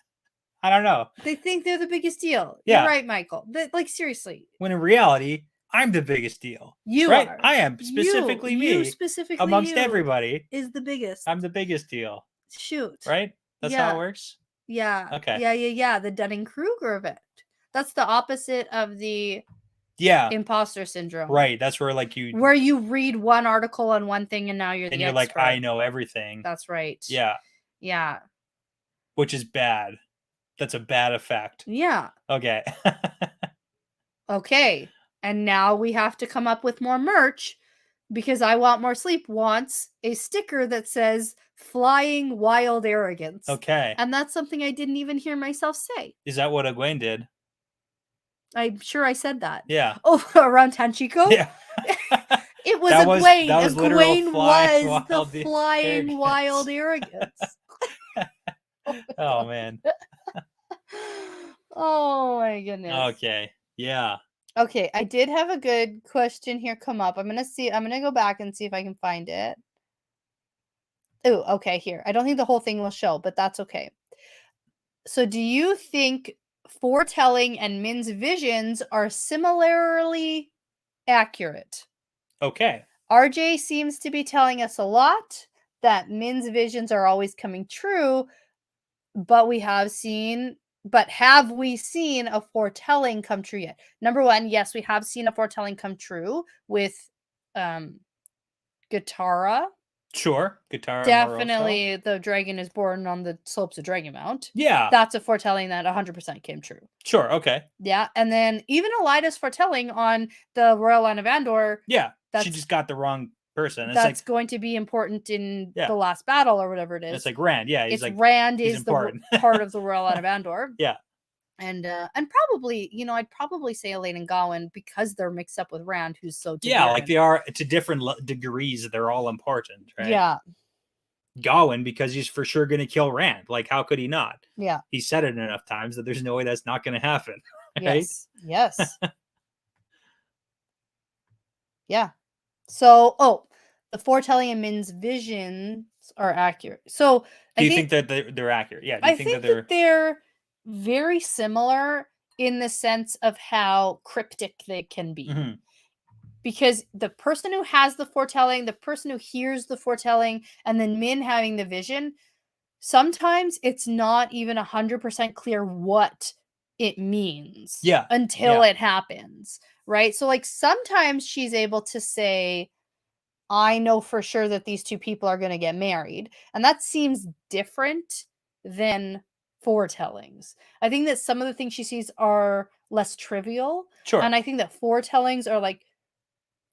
I don't know. They think they're the biggest deal. Yeah. You're right, Michael. Like seriously. When in reality, I'm the biggest deal. You right? are. I am specifically me. You specifically amongst everybody is the biggest. I'm the biggest deal. Shoot. Right? That's how it works. Yeah. Okay. Yeah. The Dunning-Kruger effect. That's the opposite of the imposter syndrome. Right. That's where like where you read one article on one thing and now you're the expert. Like, I know everything. That's right. Yeah. Yeah. Which is bad. That's a bad effect. Yeah. Okay. Okay. And now we have to come up with more merch because I Want More Sleep wants a sticker that says Flying Wild Arrogance. Okay. And that's something I didn't even hear myself say. Is that what Egwene did? I'm sure I said that. Yeah. Oh, around Tanchico? Yeah. It was Egwene. Egwene was the Flying Wild Arrogance. Oh, man. Oh, my goodness. Okay. Yeah. Okay, I did have a good question here come up. I'm going to go back and see if I can find it. Oh, okay, here. I don't think the whole thing will show, but that's okay. So do you think foretelling and Min's visions are similarly accurate? Okay. RJ seems to be telling us a lot that Min's visions are always coming true, but have we seen a foretelling come true yet? Number one, yes, we have seen a foretelling come true with Guitarra. Sure. Guitarra. Definitely Moroso. the dragon is born on the slopes of Dragonmount. Yeah. That's a foretelling that 100% came true. Sure. Okay. Yeah. And then even Elida's foretelling on the Royal Line of Andor. Yeah. She just got the wrong person. That's going to be important in the last battle or whatever it is. It's like Rand. Yeah. Rand is the part of the Royal Line of Andor. Yeah. And probably, I'd probably say Elaine and Gawain because they're mixed up with Rand, who's so different. Yeah, like they are to different degrees. They're all important, right? Yeah. Gawain, because he's for sure going to kill Rand. Like, how could he not? Yeah. He said it enough times that there's no way that's not going to happen. Right? Yes. Yeah. So, the foretelling and Min's visions are accurate. So, do you think that they're accurate? Yeah. Do you think that they're very similar in the sense of how cryptic they can be. Mm-hmm. Because the person who has the foretelling, the person who hears the foretelling, and then Min having the vision, sometimes it's not even 100% clear what it means until it happens, right? So like sometimes she's able to say, I know for sure that these two people are going to get married. And that seems different than foretellings. I think that some of the things she sees are less trivial. Sure. And I think that foretellings are like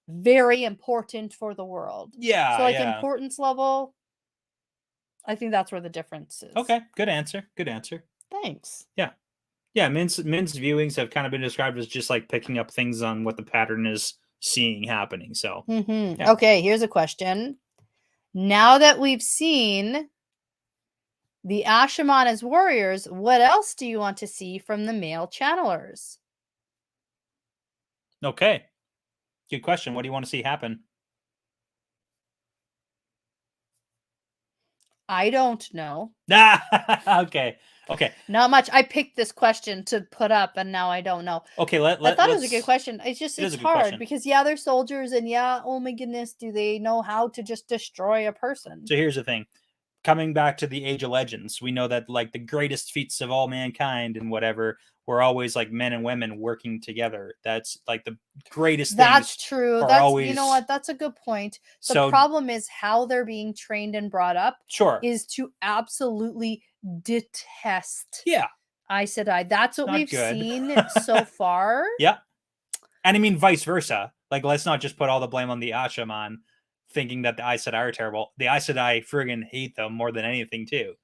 very important for the world. Yeah. So like yeah. importance level, I think that's where the difference is. Okay. Good answer. Good answer. Thanks. Yeah. Min's viewings have kind of been described as just like picking up things on what the pattern is seeing happening. So Yeah. Okay, here's a question. Now that we've seen the Ashaman as warriors, what else do you want to see from the male channelers? okay. Good question. What do you want to see happen? I don't know. Okay. Okay. Not much. I picked this question to put up, and now I don't know. Okay. I thought it was a good question. It's just It is it's a good hard question. because yeah, they're soldiers, and yeah, oh my goodness, do they know how to just destroy a person? So here's the thing. Coming back to the Age of Legends, we know that like the greatest feats of all mankind and whatever were always like men and women working together. That's like the greatest That's things. true. are That's you always- know what? That's a good point. The So- problem is how they're being trained and brought up Sure. is to absolutely detest Yeah. Aes Sedai. That's what Not we've good. seen so far. Yeah. And I mean vice versa. Like let's not just put all the blame on the Ashaman thinking that the Aes Sedai are terrible. The Aes Sedai friggin' hate them more than anything too.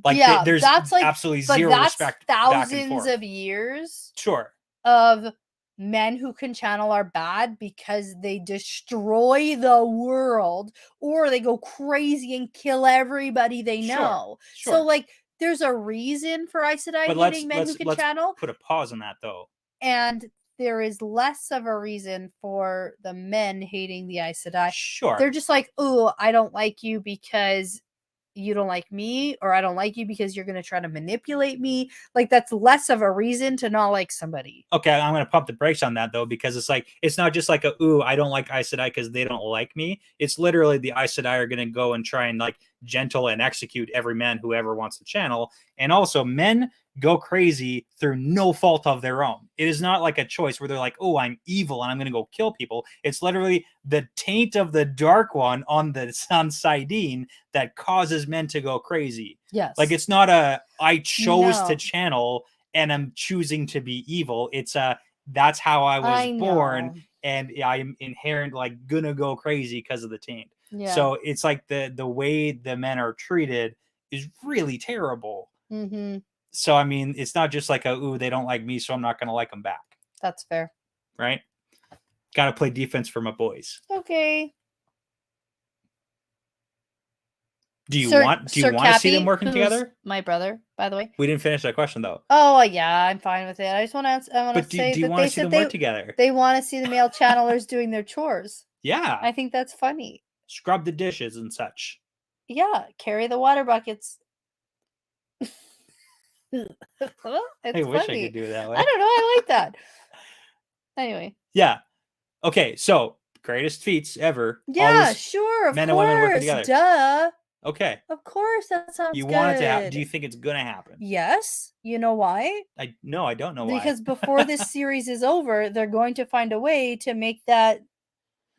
Like yeah, there's that's like absolutely but zero that's respect back and thousands forth. of years Sure. of men who can channel are bad because they destroy the world or they go crazy and kill everybody they Sure, know. sure. So like there's a reason for Aes Sedai But hating men who can channel, put a pause on that though. and there is less of a reason for the men hating the Aes Sedai. Sure. They're just like, oh, I don't like you because you don't like me, or I don't like you because you're going to try to manipulate me. Like that's less of a reason to not like somebody. Okay, I'm gonna pump the brakes on that though, because it's like it's not just like I don't like Aes Sedai because they don't like me. It's literally the Aes Sedai are gonna go and try and like gentle and execute every man who ever wants to channel. And also men go crazy through no fault of their own. It is not like a choice where they're like, oh, I'm evil and I'm gonna go kill people. It's literally the taint of the dark one on Saidin that causes men to go crazy. Yes. Like it's not I chose to No. channel and I'm choosing to be evil. It's that's how I was born, know. and I'm inherent like gonna go crazy because of the taint. Yeah. So it's like the way the men are treated is really terrible. Mm-hmm. So I mean, it's not just like they don't like me, so I'm not gonna like them back, That's fair. right? Got to play defense for my boys. Okay. Do you want to see them working together? My brother, by the way. We didn't finish that question though. Oh yeah, I'm fine with it. I just want to. I want to But say do you that want they to see said them work together? they want to see the male channelers doing their chores. Yeah. I think that's funny. Scrub the dishes and such. Yeah, carry the water buckets. It's I wish funny. I could do it that way. I don't know. I like that. Anyway. Yeah. Okay. So greatest feats ever. Yeah, Always sure. Of men course. and women working together. Duh. Okay. Of course, that sounds You good. want it to happen? Do you think it's gonna happen? Yes. You know why? I don't know Because why. before this series is over, they're going to find a way to make that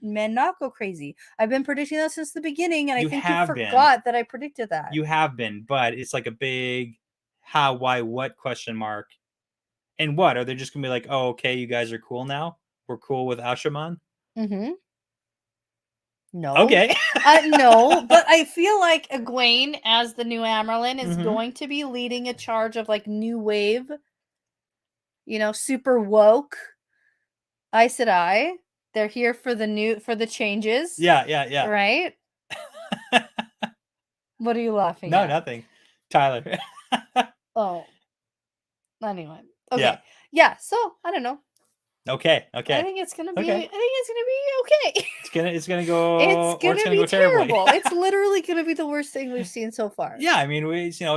men not go crazy. I've been predicting that since the beginning, and I think you forgot that I predicted that. You have been, but it's like a big how, why, what question mark. And what? Are they just gonna be like, oh, okay, you guys are cool now? We're cool with Ashaman? Mm-hmm. No. Okay. No, but I feel like Egwene, as the new Amerlin, is Mhm. going to be leading a charge of like new wave, super woke Aes Sedai. They're here for the changes. Yeah. Right? What are you laughing No, at? nothing. Tyler. Oh. Anyway. Okay. Yeah. Yeah, so I don't know. Okay. I think it's gonna be. Okay. I think it's gonna be okay. It's gonna go. It's or gonna be go terribly. terrible. It's literally gonna be the worst thing we've seen so far. Yeah, I mean,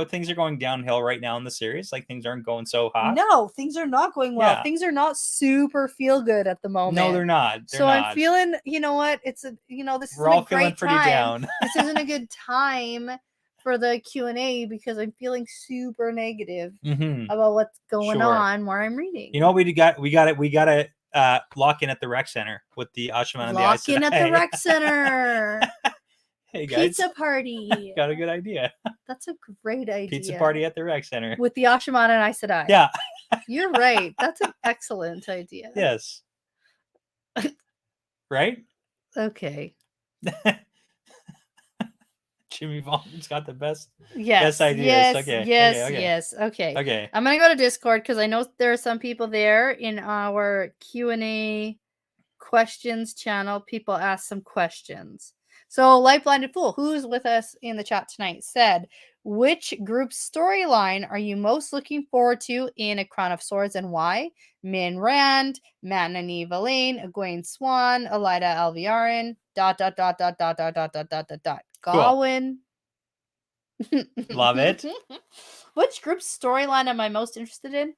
things are going downhill right now in the series. Like things aren't going so hot. No, things are not going well. Yeah. Things are not super feel good at the moment. No, they're not. So I'm feeling. You know what? This We're isn't all a feeling great pretty time. down. This isn't a good time for the Q&A because I'm feeling super negative Mm-hmm. about what's going Sure. on where I'm reading. You know what we got to lock in at the rec center with the Ashaman and the Aes Lock in at the Sedai. rec center. Hey guys, Pizza party. got a good idea. That's a great idea. Pizza party at the rec center. With the Ashimana and Aes Sedai. Yeah. You're right. That's an excellent idea. Yes. Right? Okay. Jimmy Vaughn's got the best Yes. ideas. Yes. Okay. Yes. Okay. Yes. Okay. Okay. I'm gonna go to Discord because I know there are some people there in our Q&A questions channel. People ask some questions. So, Light Blinded Fool, who's with us in the chat tonight, said, which group's storyline are you most looking forward to in A Crown of Swords and why? Min Rand, Matt and Eve Elaine, Egwene Swan, Elida Alviarin, ... Cool. Gawain. Love it. Which group's storyline am I most interested in?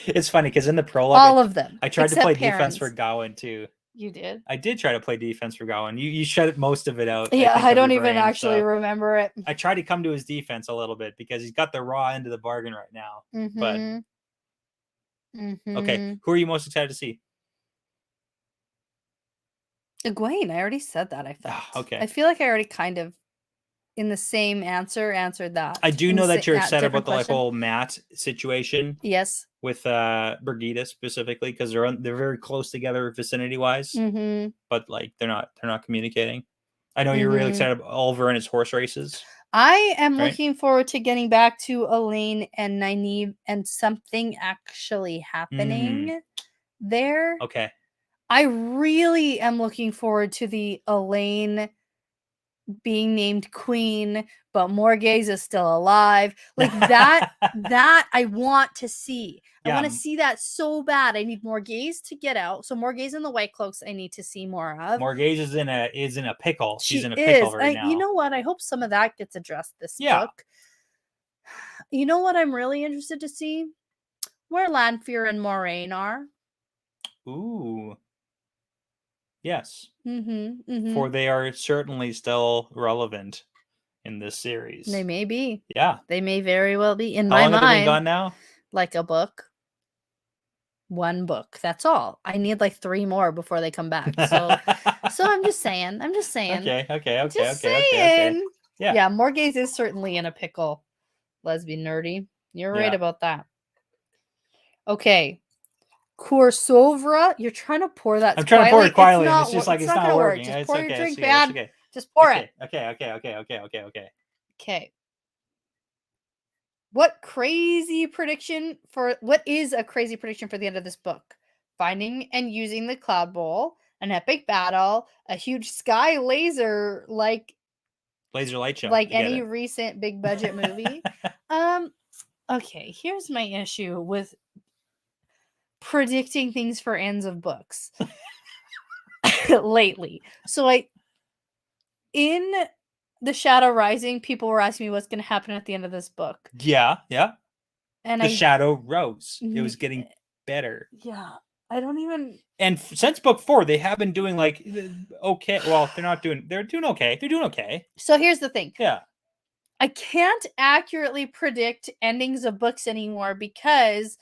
It's funny because in the prologue, All of them. I tried to play defense Perrin's. for Gawain too. You did? I did try to play defense for Gawain. You shut most of it out. Yeah, think, I of don't your even brain, actually so remember it. I tried to come to his defense a little bit because he's got the raw end of the bargain right now. But okay, who are you most excited to see? Egwene, I already said that, I felt. Okay. I feel like I already kind of, in the same answer, answered that. I do in know the that you're sa- excited about different the like question. whole Matt situation Yes. with Brigida specifically because they're very close together vicinity wise, but like they're not communicating. I know you're really excited about Oliver and his horse races. I am right? looking forward to getting back to Elaine and Nynaeve and something actually happening there. Okay. I really am looking forward to the Elaine being named queen, but Morghese is still alive. Like that I want to see. I want to see that so bad. I need Morghese to get out. So Morghese and the White Cloaks I need to see more of. Morghese is in a pickle. She's in a She pickle is. right now. You know what? I hope some of that gets addressed this book. You know what I'm really interested to see? Where Lanfear and Moraine are. Ooh. Yes. Mm-hmm. For they are certainly still relevant in this series. They may be. Yeah. They may very well be. In How my long mind, have they been gone now? Like a book. One book. That's all. I need like 3 more before they come back. So I'm just saying. Okay. Yeah, Morghese is certainly in a pickle. Lesbian nerdy. You're right about that. Okay. Korsovra, you're trying to pour that. I'm trying to pour it quietly. It's just like it's not working. Just It's pour okay. your drink, Okay. man. Okay. Just pour it. Okay. Okay. What is a crazy prediction for the end of this book? Finding and using the Cloud Bowl, an epic battle, a huge sky laser light show, like any recent big budget movie. Okay, here's my issue with predicting things for ends of books lately. So in The Shadow Rising, people were asking me what's going to happen at the end of this book. Yeah. And the shadow rose. It was getting better. Yeah. I don't even. And since book 4, they have been doing like okay. Well, they're doing okay. They're doing okay. So here's the thing. Yeah. I can't accurately predict endings of books anymore because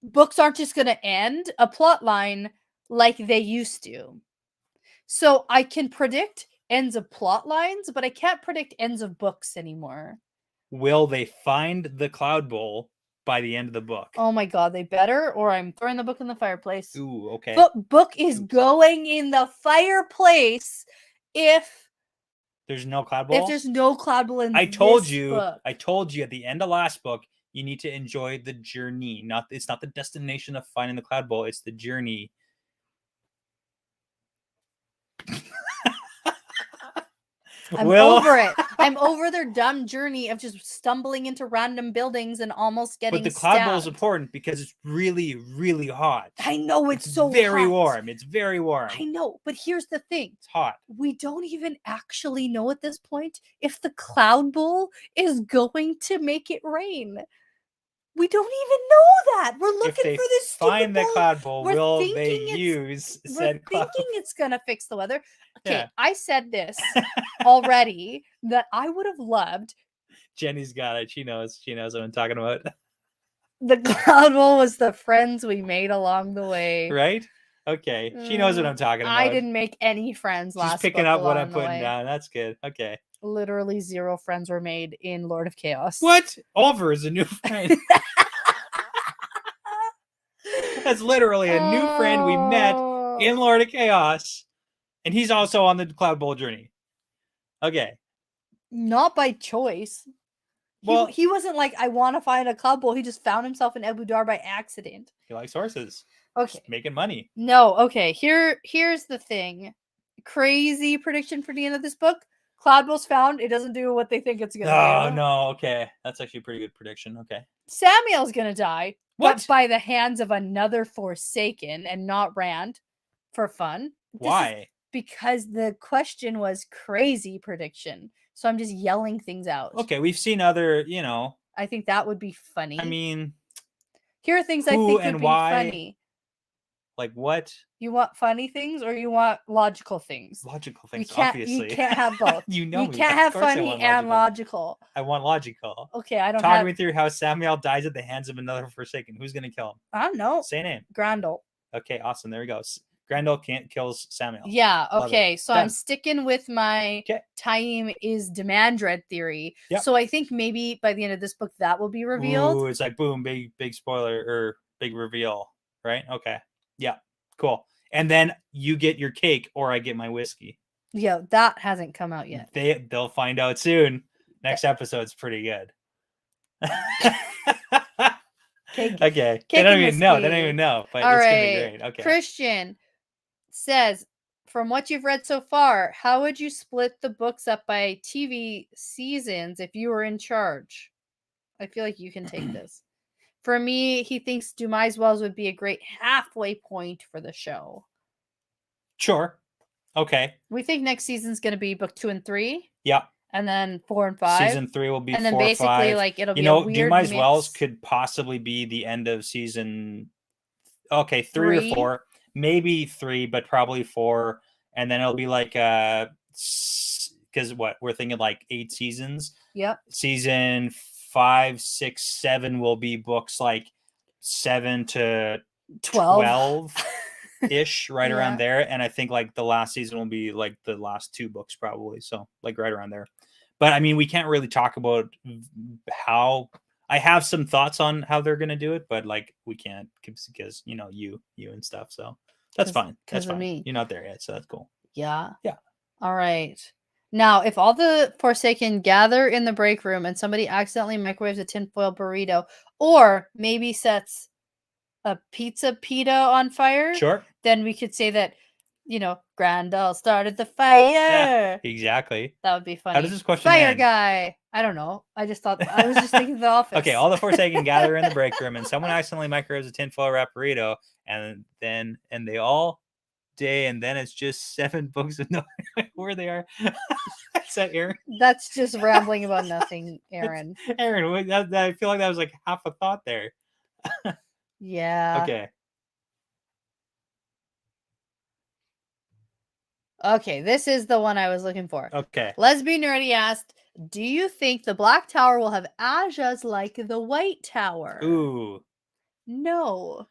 books aren't just going to end a plot line like they used to. So I can predict ends of plot lines, but I can't predict ends of books anymore. Will they find the Cloud Bowl by the end of the book? Oh my god, they better, or I'm throwing the book in the fireplace. Ooh, okay. Book is going in the fireplace if there's no Cloud Bowl. If there's no Cloud Bowl in I told you book. at the end of last book, you need to enjoy the journey. It's not the destination of finding the Cloud Bowl, it's the journey. I'm over it. I'm over their dumb journey of just stumbling into random buildings and almost getting But the Cloud Bowl is stabbed. important because it's really, really hot. I know it's so very hot. warm. It's very warm. I know, but here's the thing. It's hot. We don't even actually know at this point if the Cloud Bowl is going to make it rain. We don't even know that. We're looking for this stupid find the Cloud Bowl, will they use said Cloud Bowl? We're thinking it's going to fix the weather. Okay, Yeah. I said this already that I would have loved. Jenny's got it. She knows what I'm talking about. The Cloud Bowl was the friends we made along the way. Right? Okay. She knows what I'm talking about. I didn't make any friends last She's picking book up what along I'm the putting way. down. That's good. Okay. Literally 0 friends were made in Lord of Chaos. What? Oliver is a new friend. That's literally a new friend we met in Lord of Chaos. And he's also on the Cloud Bowl journey. Okay. Not by choice. Well, He wasn't like, I want to find a Cloud Bowl. He just found himself in Ebu Dar by accident. he likes horses. Okay. Just making money. No, okay. Here's the thing. Crazy prediction for the end of this book. Cloud Bowl's found. It doesn't do what they think it's gonna Oh, do. no. Okay. That's actually a pretty good prediction. Okay. Samuel's gonna die. What? But by the hands of another Forsaken and not Rand for fun. Why? Because the question was crazy prediction. So I'm just yelling things out. Okay. We've seen other, I think that would be funny. I mean, here are things I who think would and be why? funny. Like what? You want funny things or you want logical things? Logical things, You obviously. can't have both. You know You me. can't Of have course I funny want and logical. I want logical. Okay, I don't Talk have. me through how Samuel dies at the hands of another Forsaken. Who's gonna kill him? I don't know. Say a name. Grandel. Okay, awesome. There we go. Grendel can't kills Samuel. Yeah. Love Okay. it. So Done. I'm sticking with my Okay. Taim is Demandred theory. Yep. So I think maybe by the end of this book that will be revealed. Ooh, it's like boom, big spoiler or big reveal, right? Okay. Yeah. Cool. And then you get your cake or I get my whiskey. Yeah, that hasn't come out yet. They'll find out soon. Next episode's pretty good. Cake. Okay. Cake They don't and even know. They don't whiskey. even know. But All it's gonna right. be great. Okay. Christian says, from what you've read so far, how would you split the books up by TV seasons if you were in charge? I feel like you can take this. For me, he thinks Dumais Wells would be a great halfway point for the show. Sure. Okay. We think next season's going to be book 2 and 3. Yeah. And then 4 and 5. Season 3 will be and then 4, basically 5. like it'll be a weird Dumais mix. Wells could possibly be the end of season. Okay, 3 or 4, maybe 3, but probably 4, and then it'll be like because what we're thinking like 8 seasons. Yep. Season 5, 6, 7 will be books like 7 to 12 ish, right around there, and I think like the last season will be like the last 2 books probably, so like right around there. But I mean, we can't really talk about how. I have some thoughts on how they're gonna do it, but like we can't because you and stuff. So that's fine. That's fine. Me. You're not there yet, so that's cool. Yeah. Yeah. All right. Now, if all the Forsaken gather in the break room and somebody accidentally microwaves a tinfoil burrito, or maybe sets a pizza pita on fire, sure, then we could say that Grandel started the fire. Yeah, exactly. That would be funny. How does this question Fire end? Guy. I don't know. I was just thinking of The Office. Okay, all the Forsaken gather in the break room, and someone accidentally microwaves a tinfoil wrap burrito, and they all day, and then it's just 7 books of no where they are. Is that Aaron? That's just rambling about nothing, Aaron. Aaron, I feel like that was like half a thought there. Yeah. Okay. Okay, this is the one I was looking for. Okay. Lesbian Nerdy asked, do you think the Black Tower will have Ajas like the White Tower? Ooh. No.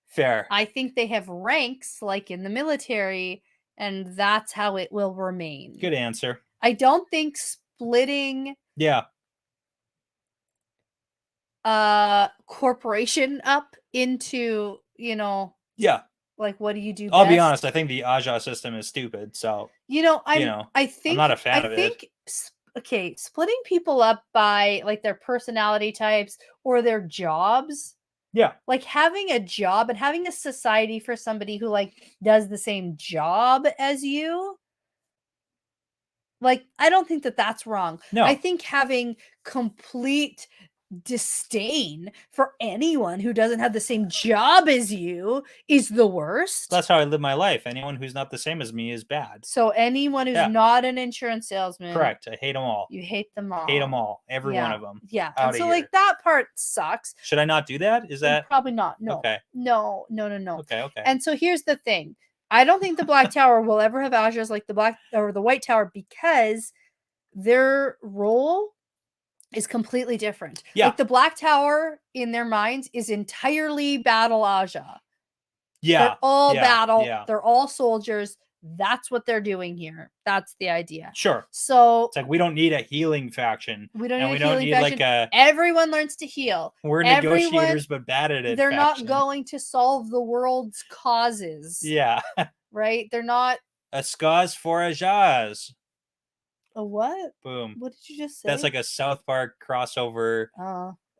Fair. I think they have ranks like in the military, and that's how it will remain. Good answer. I don't think splitting corporation up into, yeah. Like, what do you do? I'll be honest. I think the Aja system is stupid. So I think I'm not a fan of it. Okay, splitting people up by like their personality types or their jobs. Yeah, like having a job and having a society for somebody who like does the same job as you. Like, I don't think that that's wrong. No, I think having complete disdain for anyone who doesn't have the same job as you is the worst. That's how I live my life. Anyone who's not the same as me is bad. So anyone who's not an insurance salesman, correct. I hate them all. You hate them all. Hate them all. Every one of them. Yeah. And so like that part sucks. Should I not do that? Is that probably not? No. Okay. No. Okay. And so here's the thing. I don't think the Black Tower will ever have Ajas like the Black or the White Tower because their role is completely different. Yeah. Like the Black Tower in their minds is entirely battle Aja. Yeah. They're all yeah, battle. Yeah. They're all soldiers. That's what they're doing here. That's the idea. Sure. So It's like we don't need a healing faction. we don't and need we a don't healing need faction. like a Everyone learns to heal. we're Everyone, negotiators but bad at it they're not faction. going to solve the world's causes. Yeah. Right? They're not A scause for a jazz. a what? Boom. What did you just say? That's like a South Park crossover.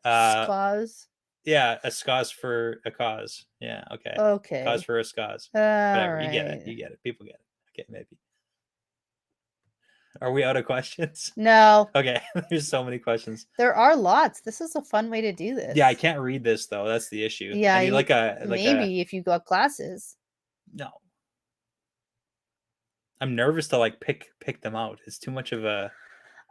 Scause. Yeah, a scause for a cause. Yeah, okay. Okay. Cause for a scause. All Whatever. right. You get it. You get it. People get it. Okay, maybe. Are we out of questions? No. Okay, there's so many questions. There are lots. This is a fun way to do this. Yeah, I can't read this though. That's the issue. Yeah, I need like a maybe if you got glasses. No. I'm nervous to like pick them out. It's too much of a.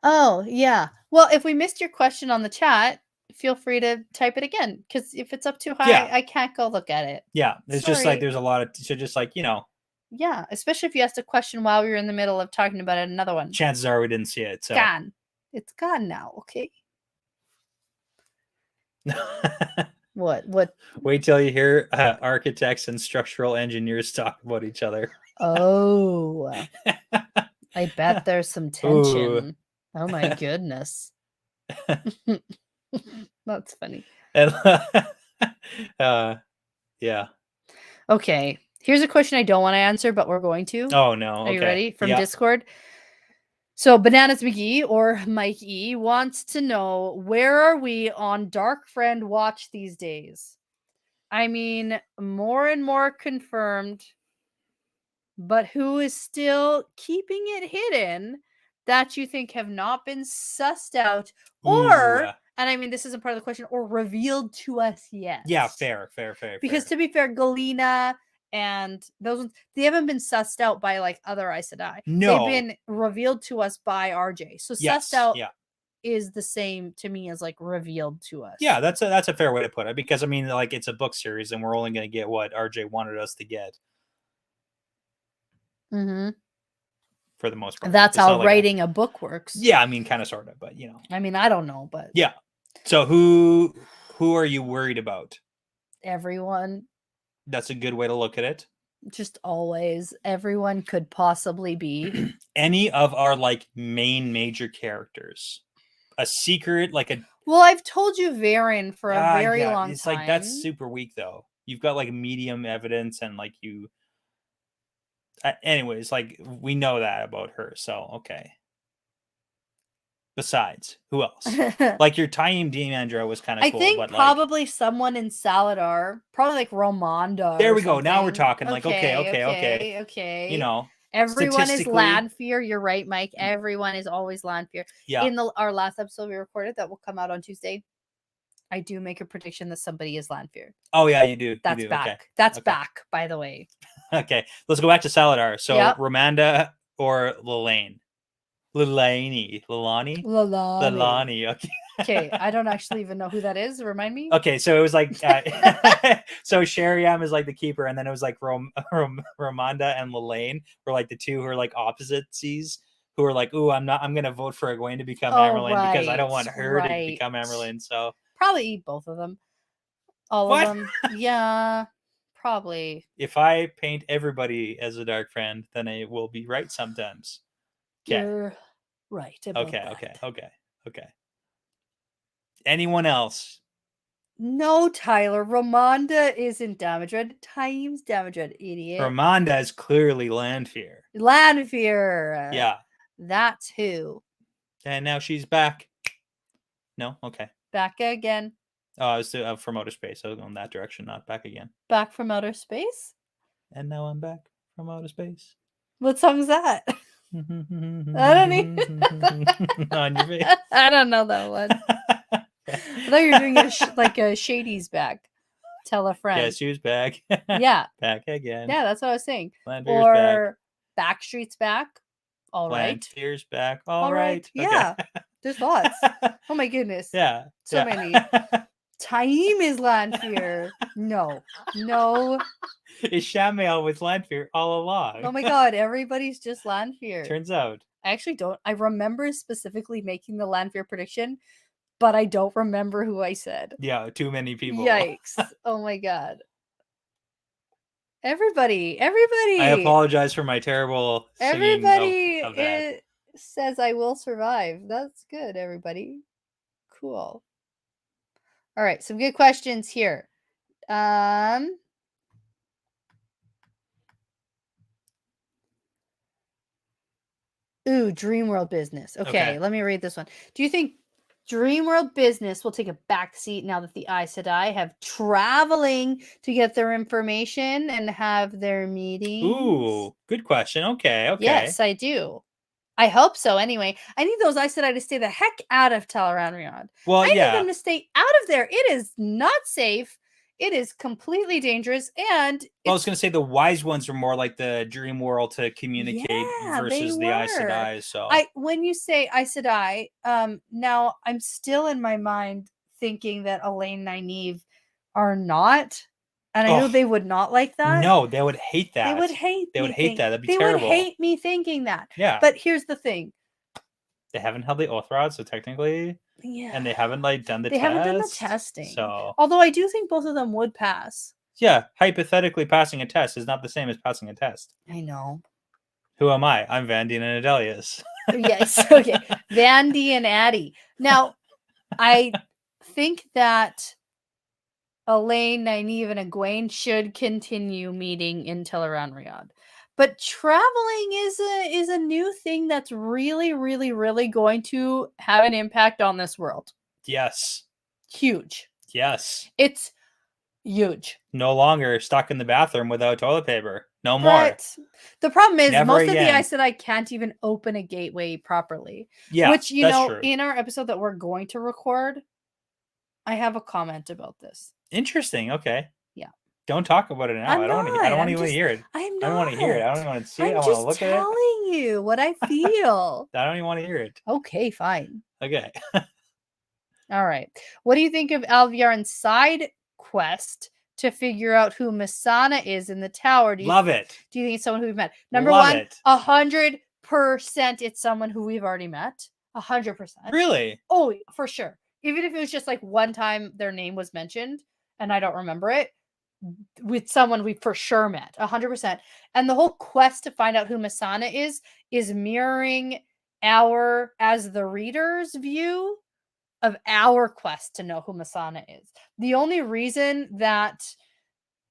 Oh, yeah. Well, if we missed your question on the chat, feel free to type it again. Because if it's up too high, Yeah. I can't go look at it. Yeah, it's just Sorry. like there's a lot of so just like Yeah, especially if you asked a question while we were in the middle of talking about it, another one. chances are we didn't see it. So Gone. It's gone now. Okay. What? Wait till you hear architects and structural engineers talk about each other. Oh, I bet there's some tension. Oh my goodness. That's funny. And yeah. Okay. Here's a question I don't want to answer, but we're going to. Oh no. Are you Okay. ready? From Yeah. Discord. So Bananas McGee or Mike E wants to know, where are we on Dark Friend watch these days? I mean, more and more confirmed, but who is still keeping it hidden that you think have not been sussed out or Ooh. and I mean, this isn't part of the question, or revealed to us yet. Yeah, fair. Because to be fair, Galena and those ones, they haven't been sussed out by like other Aes Sedai. No. They've been revealed to us by RJ. So Yes, sussed out yeah. is the same to me as like revealed to us. Yeah, that's a fair way to put it, because I mean, like, it's a book series and we're only going to get what RJ wanted us to get Mm-hmm. for the most part. That's It's how not like writing a book works. Yeah, I mean, kind of, sort of, but I mean, I don't know, but yeah. So who are you worried about? everyone. That's a good way to look at it. Just always. Everyone could possibly be. Any of our like main major characters. A secret, like a. Well, I've told you Perrin for a very long it's time. like that's super weak though. You've got like medium evidence and like you. Anyways, like we know that about her, so okay. Besides, who else? Like your Taim Demandra was kind of cool. I think but probably like, someone in Saladar, probably like Romonda. There or we go. Now we're something. talking. Like okay. Okay. Everyone is statistically- Lanfear. You're right, Mike. Everyone is always Lanfear. Yeah. In our last episode we recorded that will come out on Tuesday, I do make a prediction that somebody is Lanfear. Oh yeah, you do. That's you do. back. Okay. That's Okay. back, by the way. Okay, let's go back to Saladar. So Yep. Romanda or Lilani? Lilani. Lalani. Okay. Okay, I don't actually even know who that is. Remind me. Okay, so it was like so Sheriam is like the keeper, and then it was like Romanda and Lilane were like the two who are like opposites, who are like, ooh, I'm gonna vote for Egwene to become Amyrlin because I don't want her to become Amyrlin. So probably eat both of them. All What? of them. Yeah. Probably. if I paint everybody as a dark friend, then I will be right sometimes. Okay. You're right. about Okay. that. Okay. Anyone else? No, Tyler. Romonda isn't Damaged. Taim's Damaged, idiot. Romanda is clearly Lanfear. Lanfear. Yeah. That's who. And now she's back. No? Okay. Back again. Oh, I was from outer space. I was going that direction, not back again. Back from outer space? And now I'm back from outer space. What song's that? I don't even- On your face. I don't know that one. I thought you were doing like a Shady's back. Tell a friend. Guess who's back? Yeah. Back again. Yeah, that's what I was saying. Lanfear's Or Backstreet's back. All back. right. Lanfear's back. All right. Okay. Yeah. There's lots. Oh my goodness. Yeah. So many. Taim is Lanfear. No. It's Shamael with Lanfear all along. Oh my god, everybody's just Lanfear. Turns out. I actually don't. I remember specifically making the Lanfear prediction, but I don't remember who I said. Yeah, too many people. Yikes. Oh my god. Everybody. I apologize for my terrible singing Everybody of that. says I will survive. That's good, everybody. Cool. All right, some good questions here. Ooh, Dream World Business. Okay, let me read this one. Do you think Dream World Business will take a back seat now that the Aes Sedai have traveling to get their information and have their meetings? Ooh, good question. Okay. Yes, I do. I hope so anyway. I need those Aes Sedai to stay the heck out of Tel'aran'rhiod. Well, I need yeah. them to stay out of there. It is not safe. It is completely dangerous, and Well, I was going to say the wise ones are more like the dream world to communicate yeah, versus they the Aes were. Sedai. So When you say Aes Sedai, now I'm still in my mind thinking that Elaine Nynaeve are not, and I know Oh, they would not like that. no, they would hate that. They would hate. They would hate that. That'd be They terrible. would hate me thinking that. Yeah. But here's the thing. They haven't held the oath rod, so technically, Yeah. and they haven't like done the They test. haven't done the testing. So although I do think both of them would pass. yeah, hypothetically passing a test is not the same as passing a test. I know. Who am I? I'm Vandy and Adelius. Yes. Okay. Vandy and Addie. Now, I think that Elaine, Nynaeve, and Egwene should continue meeting in Tel'aran'rhiod. But traveling is a new thing that's really, really, really going to have an impact on this world. Yes. Huge. Yes. It's huge. No longer stuck in the bathroom without toilet paper. No more. But the problem is Never most again. of the Aes Sedai can't even open a gateway properly. Yeah, which, you that's know, true. in our episode that we're going to record, I have a comment about this. Interesting. Okay. Yeah. Don't talk about it now. I don't want to hear it. I'm I don't want to hear it. I don't even want to see it. I want to look at it. I'm just telling you what I feel. I don't even want to hear it. Okay, fine. Okay. All right. What do you think of Alviarin's side quest to figure out who Masana is in the tower? Love it. Do you think it's someone who we've met? Number Love one, it. 100% it's someone who we've already met. 100%. Really? Oh, for sure. Even if it was just like one time their name was mentioned and I don't remember it, with someone we for sure met. 100%. And the whole quest to find out who Masana is mirroring our, as the reader's view of our quest to know who Masana is. The only reason that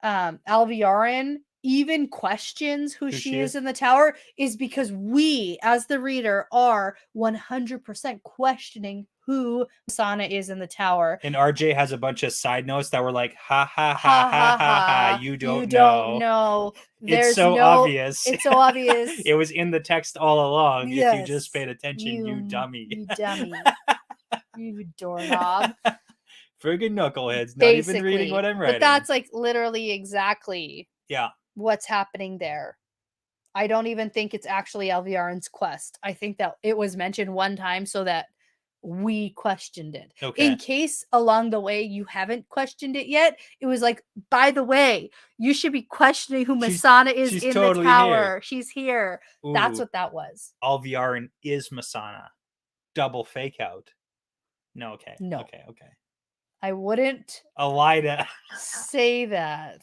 Alviarin even questions who she is in the tower is because we, as the reader, are 100% questioning who Masana is in the tower. And RJ has a bunch of side notes that were like, ha ha ha ha ha ha. You don't know. It's so obvious. It's so obvious. It was in the text all along. Yes. If you just paid attention, you dummy. You dummy. You doorknob. Friggin' knuckleheads. Not Basically, even reading what I'm writing. But that's like literally exactly what's happening there. I don't even think it's actually Alviarin's quest. I think that it was mentioned one time so that we questioned it. Okay. In case along the way you haven't questioned it yet, it was like, by the way, you should be questioning who Masana is in totally the tower. Here. She's here. Ooh, that's what that was. Alviarin is Masana. Double fake out. No, okay. No. Okay. I wouldn't Elida say that.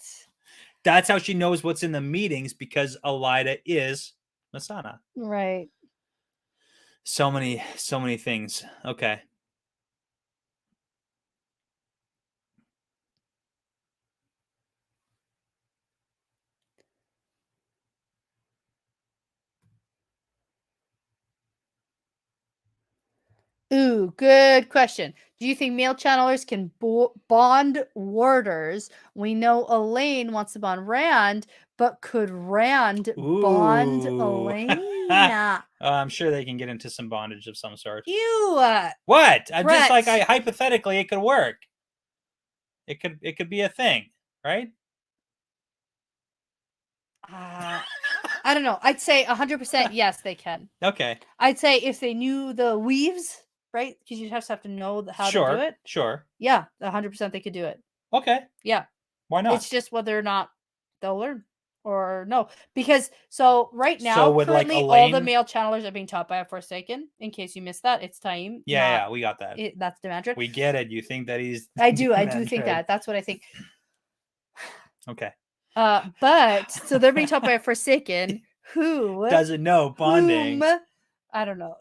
That's how she knows what's in the meetings, because Elida is Masana. Right. So many things. Okay. Ooh, good question. Do you think male channelers can bond warders? We know Elaine wants to bond Rand, but could Rand bond Elaine? I'm sure they can get into some bondage of some sort. What? I'm just like, hypothetically, it could work. It could be a thing, right? I don't know. I'd say 100% yes, they can. Okay. I'd say if they knew the weaves, right? Because you just have to know how to do it. Sure. Yeah, 100% they could do it. Okay. Yeah. Why not? It's just whether or not they'll learn or no. Because so right now, currently all the male channelers are being taught by a Forsaken. In case you missed that, it's Taim. Yeah, we got that. That's Demandred. We get it. You think that he's... I do think that. That's what I think. Okay. But so they're being taught by a Forsaken who Doesn't know bonding. I don't know.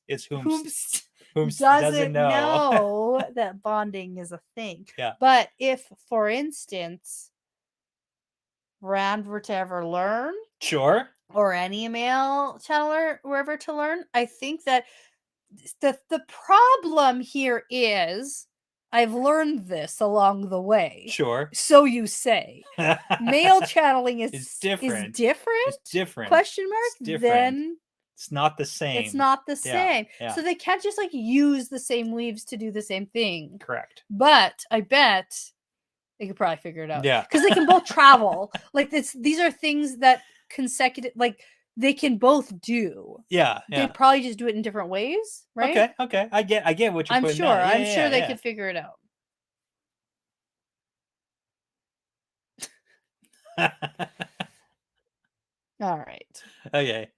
It's whomst. Whomst Whomst doesn't know that bonding is a thing. Yeah. But if, for instance, Rand were to ever learn, Sure. or any male channeler were ever to learn, I think that the problem here is I've learned this along the way. Sure. So you say. Male channeling It's different. It's different. Question mark? It's different. Then it's not the same. it's not the same. Yeah. So they can't just like use the same weaves to do the same thing. Correct. But I bet they could probably figure it out. Yeah. Because they can both travel. Like these are things that consecutive, like they can both do. Yeah. They probably just do it in different ways, right? Okay. I get what you're putting down. I'm sure they could figure it out. All right. Okay.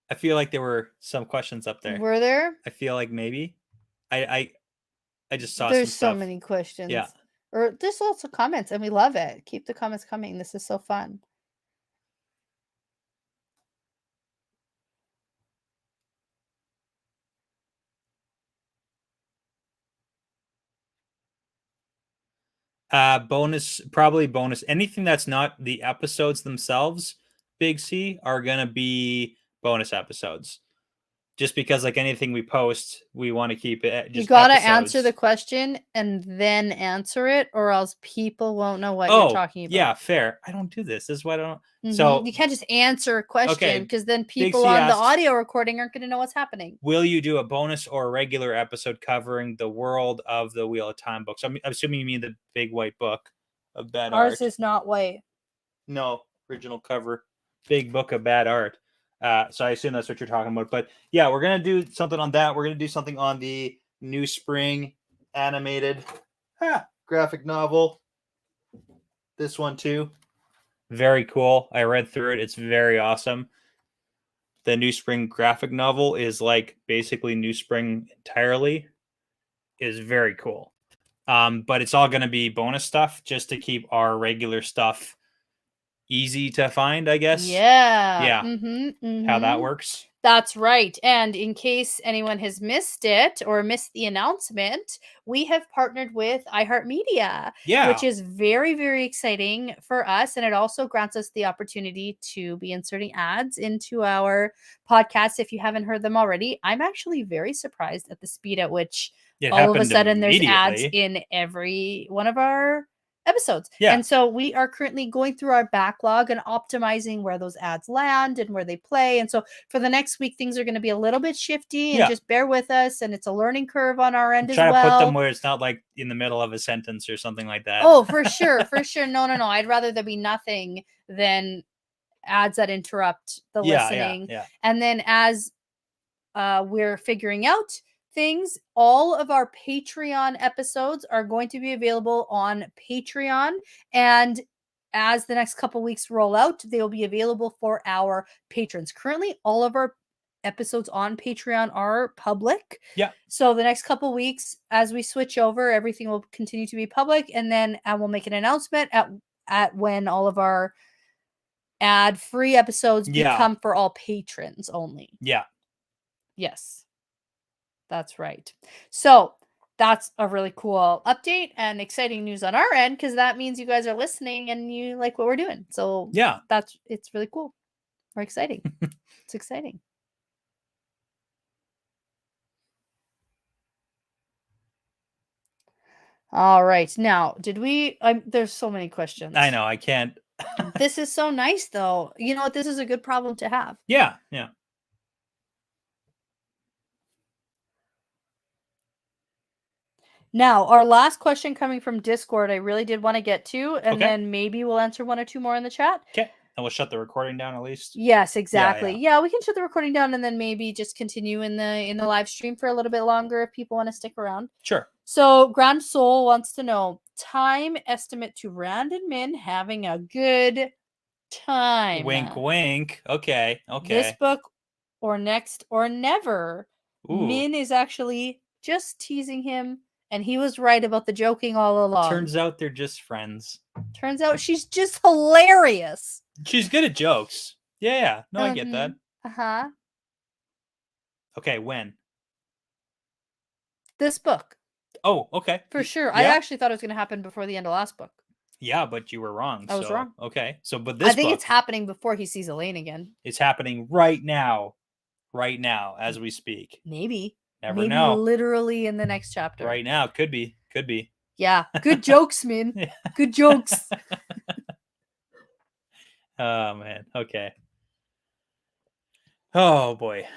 I feel like there were some questions up there. Were there? I feel like maybe. I just saw There's some stuff. so many questions. Yeah. Or there's lots of comments, and we love it. Keep the comments coming. This is so fun. Probably bonus. Anything that's not the episodes themselves, Big C, are gonna be bonus episodes. Just because, like anything we post, we want to keep it. Just you gotta episodes. answer the question and then answer it, or else people won't know what you're talking about. Yeah, fair. I don't do this. This is why I don't. Mm-hmm. So you can't just answer a question because then people C on asks, the audio recording aren't going to know what's happening. Will you do a bonus or a regular episode covering the world of the Wheel of Time books? I'm assuming you mean the big white book of bad art. Ours is not white. No, original cover, big book of bad art. So I assume that's what you're talking about. But yeah, we're gonna do something on that. We're gonna do something on the New Spring animated graphic novel. This one too. Very cool. I read through it. It's very awesome. The New Spring graphic novel is like basically New Spring entirely. Is very cool. But it's all going to be bonus stuff just to keep our regular stuff easy to find, I guess. Yeah. How that works. That's right. And in case anyone has missed it or missed the announcement, we have partnered with iHeartMedia, which is very, very exciting for us. And it also grants us the opportunity to be inserting ads into our podcasts. If you haven't heard them already, I'm actually very surprised at the speed at which all of a sudden there's ads in every one of our episodes. And so we are currently going through our backlog and optimizing where those ads land and where they play. And so for the next week, things are going to be a little bit shifty and just bear with us. And it's a learning curve on our end as well. Try to put them where it's not like in the middle of a sentence or something like that. Oh, for sure. For sure. No. I'd rather there be nothing than ads that interrupt the listening. And then as we're figuring out things, all of our Patreon episodes are going to be available on Patreon, and as the next couple weeks roll out, they will be available for our patrons. Currently, all of our episodes on Patreon are public. So the next couple weeks, as we switch over, everything will continue to be public, and then we'll make an announcement at when all of our ad-free episodes become for all patrons only. Yes. That's right. So that's a really cool update and exciting news on our end, because that means you guys are listening and you like what we're doing. So it's really cool. We're exciting. It's exciting. All right. Now, there's so many questions. I know. I can't. This is so nice, though. You know what? This is a good problem to have. Yeah. Now, our last question coming from Discord, I really did want to get to, and then maybe we'll answer one or two more in the chat. Okay. And we'll shut the recording down at least. Yes, exactly. Yeah, we can shut the recording down and then maybe just continue in the live stream for a little bit longer if people want to stick around. Sure. So, Grand Soul wants to know time estimate to Rand and Min having a good time. Wink, wink. Okay. This book or next or never. Ooh. Min is actually just teasing him And he was right about the joking all along. Turns out they're just friends. Turns out she's just hilarious. She's good at jokes. Yeah. No, I get that. Uh-huh. Okay, when? This book. Oh, okay. For sure. Yeah. I actually thought it was going to happen before the end of last book. Yeah, but you were wrong. I was wrong. Okay. So, but this I think book, it's happening before he sees Elaine again. It's happening right now. Right now, as we speak. Maybe. Never know. Literally in the next chapter. Right now. Could be. Yeah. Good jokes, man. Good jokes. Oh, man. Okay. Oh, boy.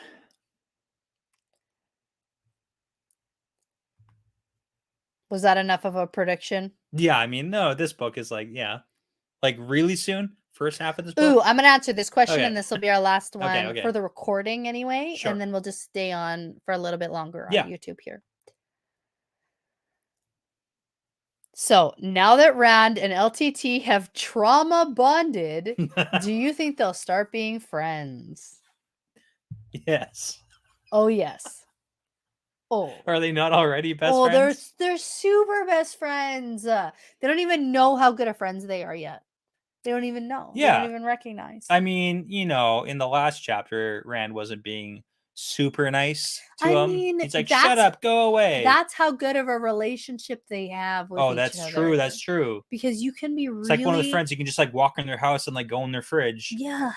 Was that enough of a prediction? Yeah, I mean, no, this book is like really soon. First half of this book. Ooh, I'm going to answer this question, Okay. and this will be our last one Okay. for the recording anyway. Sure. And then we'll just stay on for a little bit longer on YouTube here. So now that Rand and LTT have trauma bonded, do you think they'll start being friends? Yes. Oh, yes. Oh. Are they not already best friends? Oh, they're super best friends. They don't even know how good of friends they are yet. They don't even know. Yeah. They don't even recognize. I mean, in the last chapter, Rand wasn't being super nice to him. mean, he's like, shut up, go away. That's how good of a relationship they have with each other. That's true. That's true. Because you can be It's like one of the friends you can just like walk in their house and like go in their fridge. Yeah.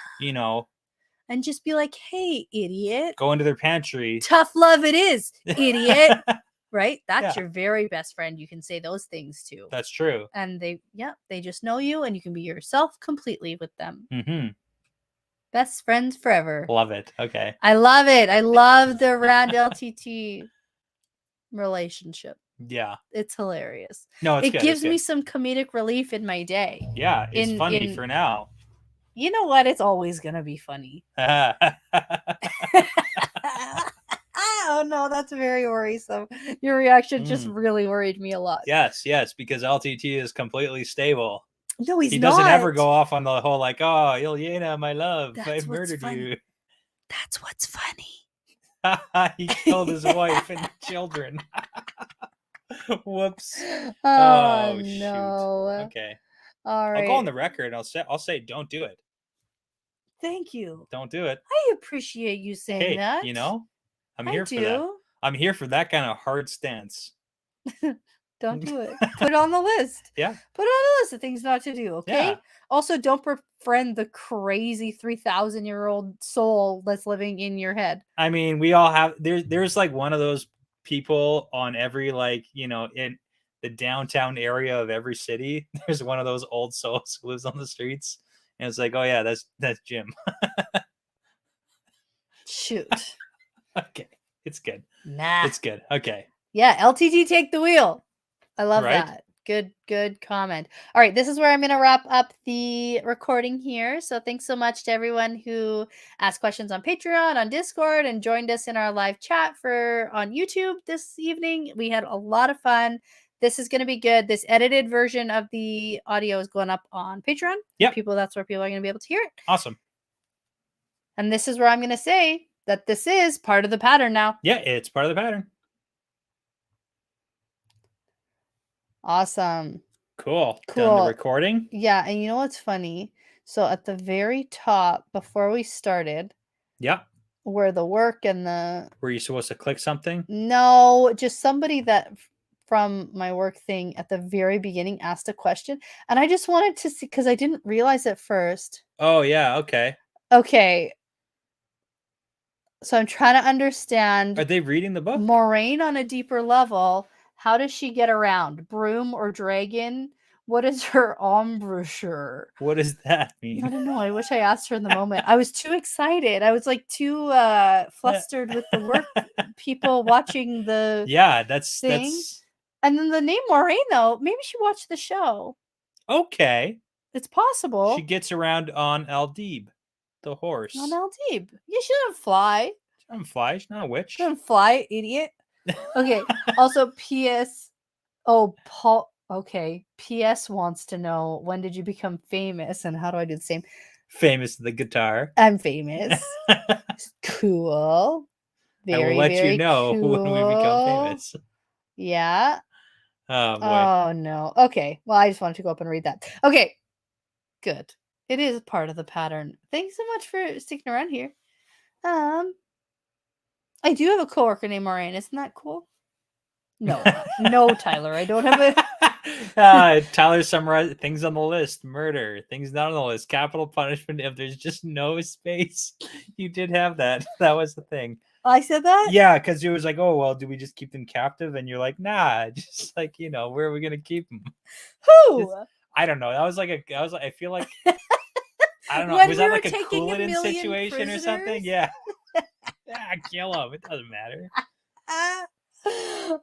And just be like, hey, idiot. Go into their pantry. Tough love it is, idiot. Right? That's your very best friend. You can say those things to. That's true. And they just know you, and you can be yourself completely with them. Mm-hmm. Best friends forever. Love it. Okay. I love it. I love the Rand LTT relationship. Yeah. It's hilarious. No, it's it good. gives me some comedic relief in my day. Yeah, it's funny for now. You know what? It's always going to be funny. Oh, no, that's very worrisome. Your reaction just really worried me a lot. Yes, because LTT is completely stable. No, he doesn't ever go off on the whole like, oh, Ilyena, my love, I murdered you. That's what's funny. He killed his wife and children. Whoops. Oh, no. Shoot. Okay. All right. I'll go on the record and I'll say don't do it. Thank you. Don't do it. I appreciate you saying that. I'm here for that. I'm here for that kind of hard stance. Don't do it. Put it on the list. Yeah. Put it on the list of things not to do, okay? Yeah. Also, don't befriend the crazy 3,000-year-old soul that's living in your head. I mean, we all have there's like one of those people on every in the downtown area of every city. There's one of those old souls who lives on the streets. And it's like, oh yeah, that's Jim. Shoot. Okay. It's good. Nah. It's good. Okay. Yeah, LTT take the wheel. I love that. Good comment. All right, this is where I'm going to wrap up the recording here. So thanks so much to everyone who asked questions on Patreon, on Discord, and joined us in our live chat on YouTube this evening. We had a lot of fun. This is going to be good. This edited version of the audio is going up on Patreon. Yeah. That's where people are going to be able to hear it. Awesome. And this is where I'm going to say that this is part of the pattern now. Yeah, it's part of the pattern. Awesome. Cool. Done the recording? Yeah, and you know what's funny? So at the very top, before we started, where the work and the... Were you supposed to click something? No, just somebody that from my work thing at the very beginning asked a question, and I just wanted to see, because I didn't realize at first. Oh, yeah, okay. Okay. So I'm trying to understand. Are they reading the book? Moraine on a deeper level. How does she get around? Broom or dragon? What is her embouchure? What does that mean? I don't know. I wish I asked her in the moment. I was too excited. I was like too flustered with the work people watching the thing. And then the name Moraine, though, maybe she watched the show. Okay. It's possible. She gets around on Aldib, the horse. On Aldib. Yeah, she doesn't fly. She doesn't fly. She's not a witch. She doesn't fly, idiot. Okay. Also, P.S. Oh, Paul. Okay. P.S. wants to know, when did you become famous, and how do I do the same? Famous the guitar. I'm famous. Cool. I will let you know when we become famous. Yeah. Oh boy. Oh no. Okay. Well, I just wanted to go up and read that. Okay. Good. It is part of the pattern. Thanks so much for sticking around here. I do have a coworker named Maureen. Isn't that cool? No, no, Tyler. I don't have a. Tyler summarized things on the list: murder, things not on the list, capital punishment. If there's just no space, you did have that. That was the thing. I said that. Yeah, because it was like, oh well, do we just keep them captive? And you're like, nah, just like where are we gonna keep them? Who? I don't know. That was like I feel like I don't know. When Was we that were like a taking a Cooladin million situation or something? prisoners? Yeah. Yeah, kill them. It doesn't matter.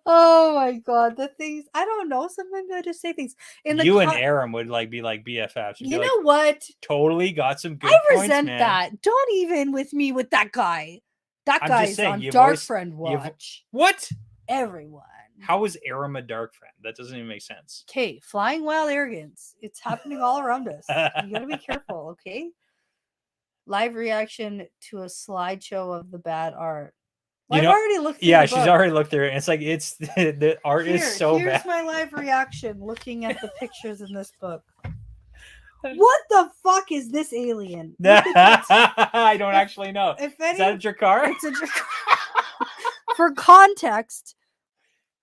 Oh my god, the things I don't know. Sometimes I just say things in the. You and Aram would be like BFFs. You'd You be know like, what? totally got some good I points, resent man. that. Don't even with me with that guy. That I'm guy's just saying, on you've Dark always- Friend you've- watch. What? Everyone. How is Aram a dark friend? That doesn't even make sense. Okay, flying wild arrogance. It's happening all around us. You gotta be careful, okay? Live reaction to a slideshow of the bad art. Well, I've already looked through Yeah, the she's book. already looked through it. And it's like the art is so here's bad. my live reaction looking at the pictures in this book. What the fuck is this alien? Look at this. I don't actually know. If Is that a Drakkar? it's a Drakkar. For context.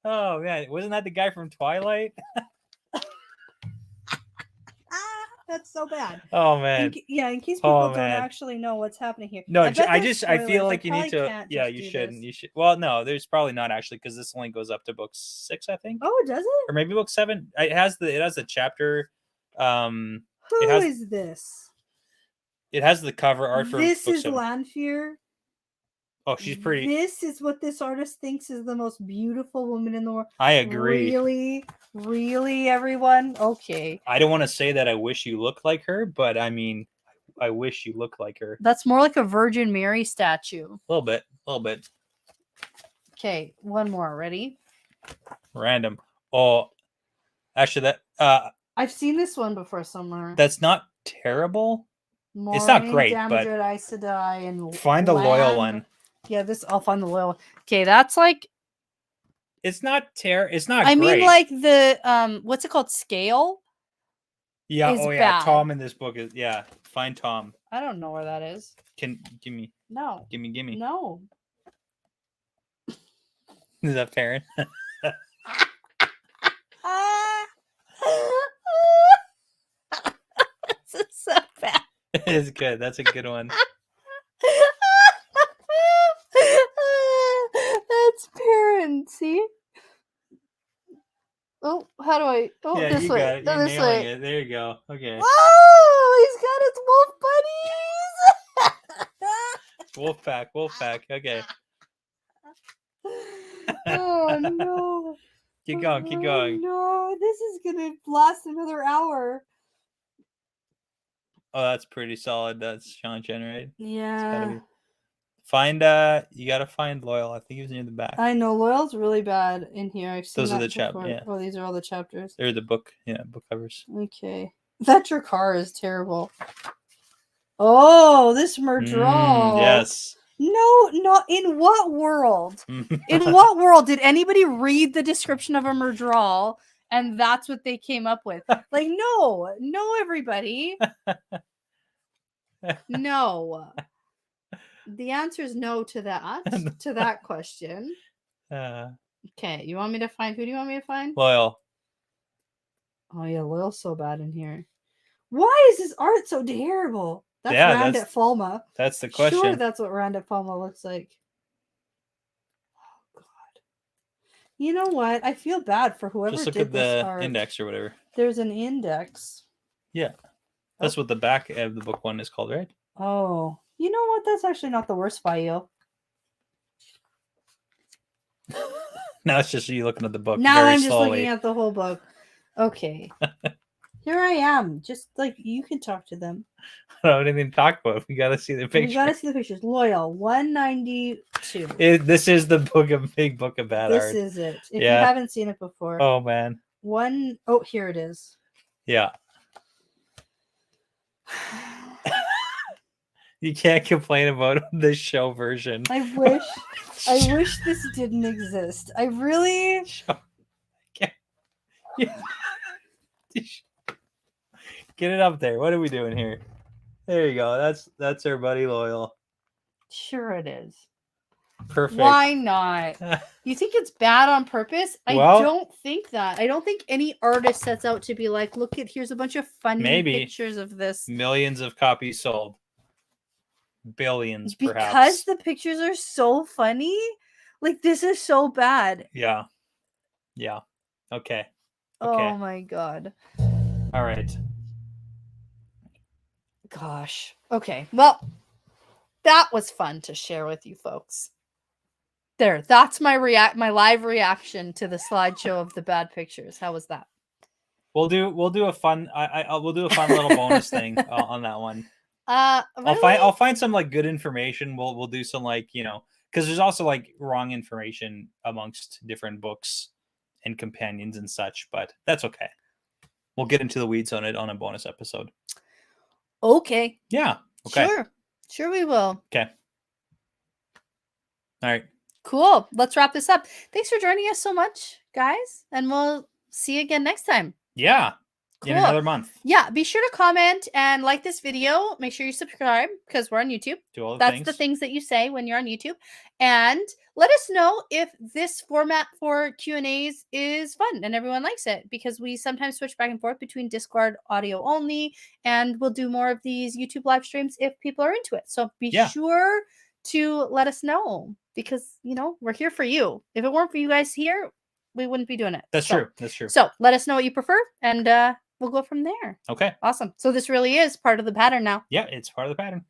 Oh man, wasn't that the guy from Twilight? That's so bad. Oh man. In case people don't actually know what's happening here. No, I feel like you need to. Can't Yeah, you shouldn't. You should. Well, no, there's probably not actually because this only goes up to book 6, I think. Oh, does it? Or maybe book 7. It has a chapter. Who is this? It has the cover art for this book is 7. Lanfear. Oh, she's pretty. This is what this artist thinks is the most beautiful woman in the world. I agree. Really, everyone? Okay. I don't want to say that I wish you looked like her, but I mean, I wish you looked like her. That's more like a Virgin Mary statue. A little bit. Okay, one more. Ready? Random. Oh, actually, that I've seen this one before somewhere. That's not terrible. Maureen, it's not great, but Aes Sedai and find the loyal one. Yeah, I'll find the loyal one. Okay, that's like. It's not It's not. I great. mean, like the what's it called? Scale. Yeah. Is Oh yeah. bad. Tom in this book is Find Tom. I don't know where that is. Give me. No. Give me. No. Is that Perrin? This is so bad. It's good. That's a good one. That's Perrin. See? Oh, how do I? Oh, yeah, this you way. got it. You're this nailing way. it. There you go. Okay. Oh, he's got his wolf buddies. Wolfpack. Okay. Oh no. Keep going. No, this is gonna last another hour. Oh, that's pretty solid. That's Seanchan, right? Yeah. You gotta find Loyal. I think he was near the back. I know Loyal's really bad in here. I've seen Those are that the chapters. Yeah. Oh, these are all the chapters. They're the book. Yeah, book covers. Okay. That Drakkar is terrible. Oh, this Murdral. Yes. No, not in what world? In what world did anybody read the description of a Murdral and that's what they came up with? Like, no, everybody. No. The answer is no to that question. Okay, you want me to find? Who do you want me to find? Loyal. Oh yeah, Loyal's so bad in here. Why is this art so terrible? That's Rand at Falma. That's the question. Sure, that's what Rand at Falma looks like. Oh God. You know what? I feel bad for whoever Just look did at this the art. index or whatever. There's an index. Yeah. That's what the back of the book one is called, right? Oh. You know what? That's actually not the worst file. Now it's just you looking at the book. Now very I'm just slowly. looking at the whole book. Okay. Here I am. Just like you can talk to them. I don't have anything to talk about. We gotta see the picture. We gotta see the pictures. Loyal 192. This is the big book of bad art. This is it. If you haven't seen it before. Oh man. Oh, here it is. Yeah. You can't complain about the show version. I wish this didn't exist. I really. Get it up there. What are we doing here? There you go. That's our buddy Loyal. Sure it is. Perfect. Why not? You think it's bad on purpose? Well- I don't think that. I don't think any artist sets out to be like, look at, here's a bunch of funny Maybe. pictures of this. Millions of copies sold. Billions, Because perhaps. the pictures are so funny. Like, this is so bad. Yeah. Okay. Oh my god. All right. Gosh. Okay. Well, that was fun to share with you folks. There. That's my live reaction to the slideshow of the bad pictures. How was that? We'll do a fun we'll do a fun little bonus thing on that one. Really? I'll find some like good information. We'll do some like, because there's also like wrong information amongst different books and companions and such, but that's okay. We'll get into the weeds on it on a bonus episode. Okay. Yeah. Okay. Sure we will. Okay. All right. Cool. Let's wrap this up. Thanks for joining us so much, guys, and we'll see you again next time. Yeah. Cool. In another month. Yeah, be sure to comment and like this video. Make sure you subscribe because we're on YouTube. Do all the That's things. the things that you say when you're on YouTube. And let us know if this format for Q&As is fun and everyone likes it, because we sometimes switch back and forth between Discord audio only, and we'll do more of these YouTube live streams if people are into it. So be sure to let us know, because, we're here for you. If it weren't for you guys here, we wouldn't be doing it. That's true. That's true. So let us know what you prefer, and we'll go from there. Okay. Awesome. So this really is part of the pattern now. Yeah, it's part of the pattern.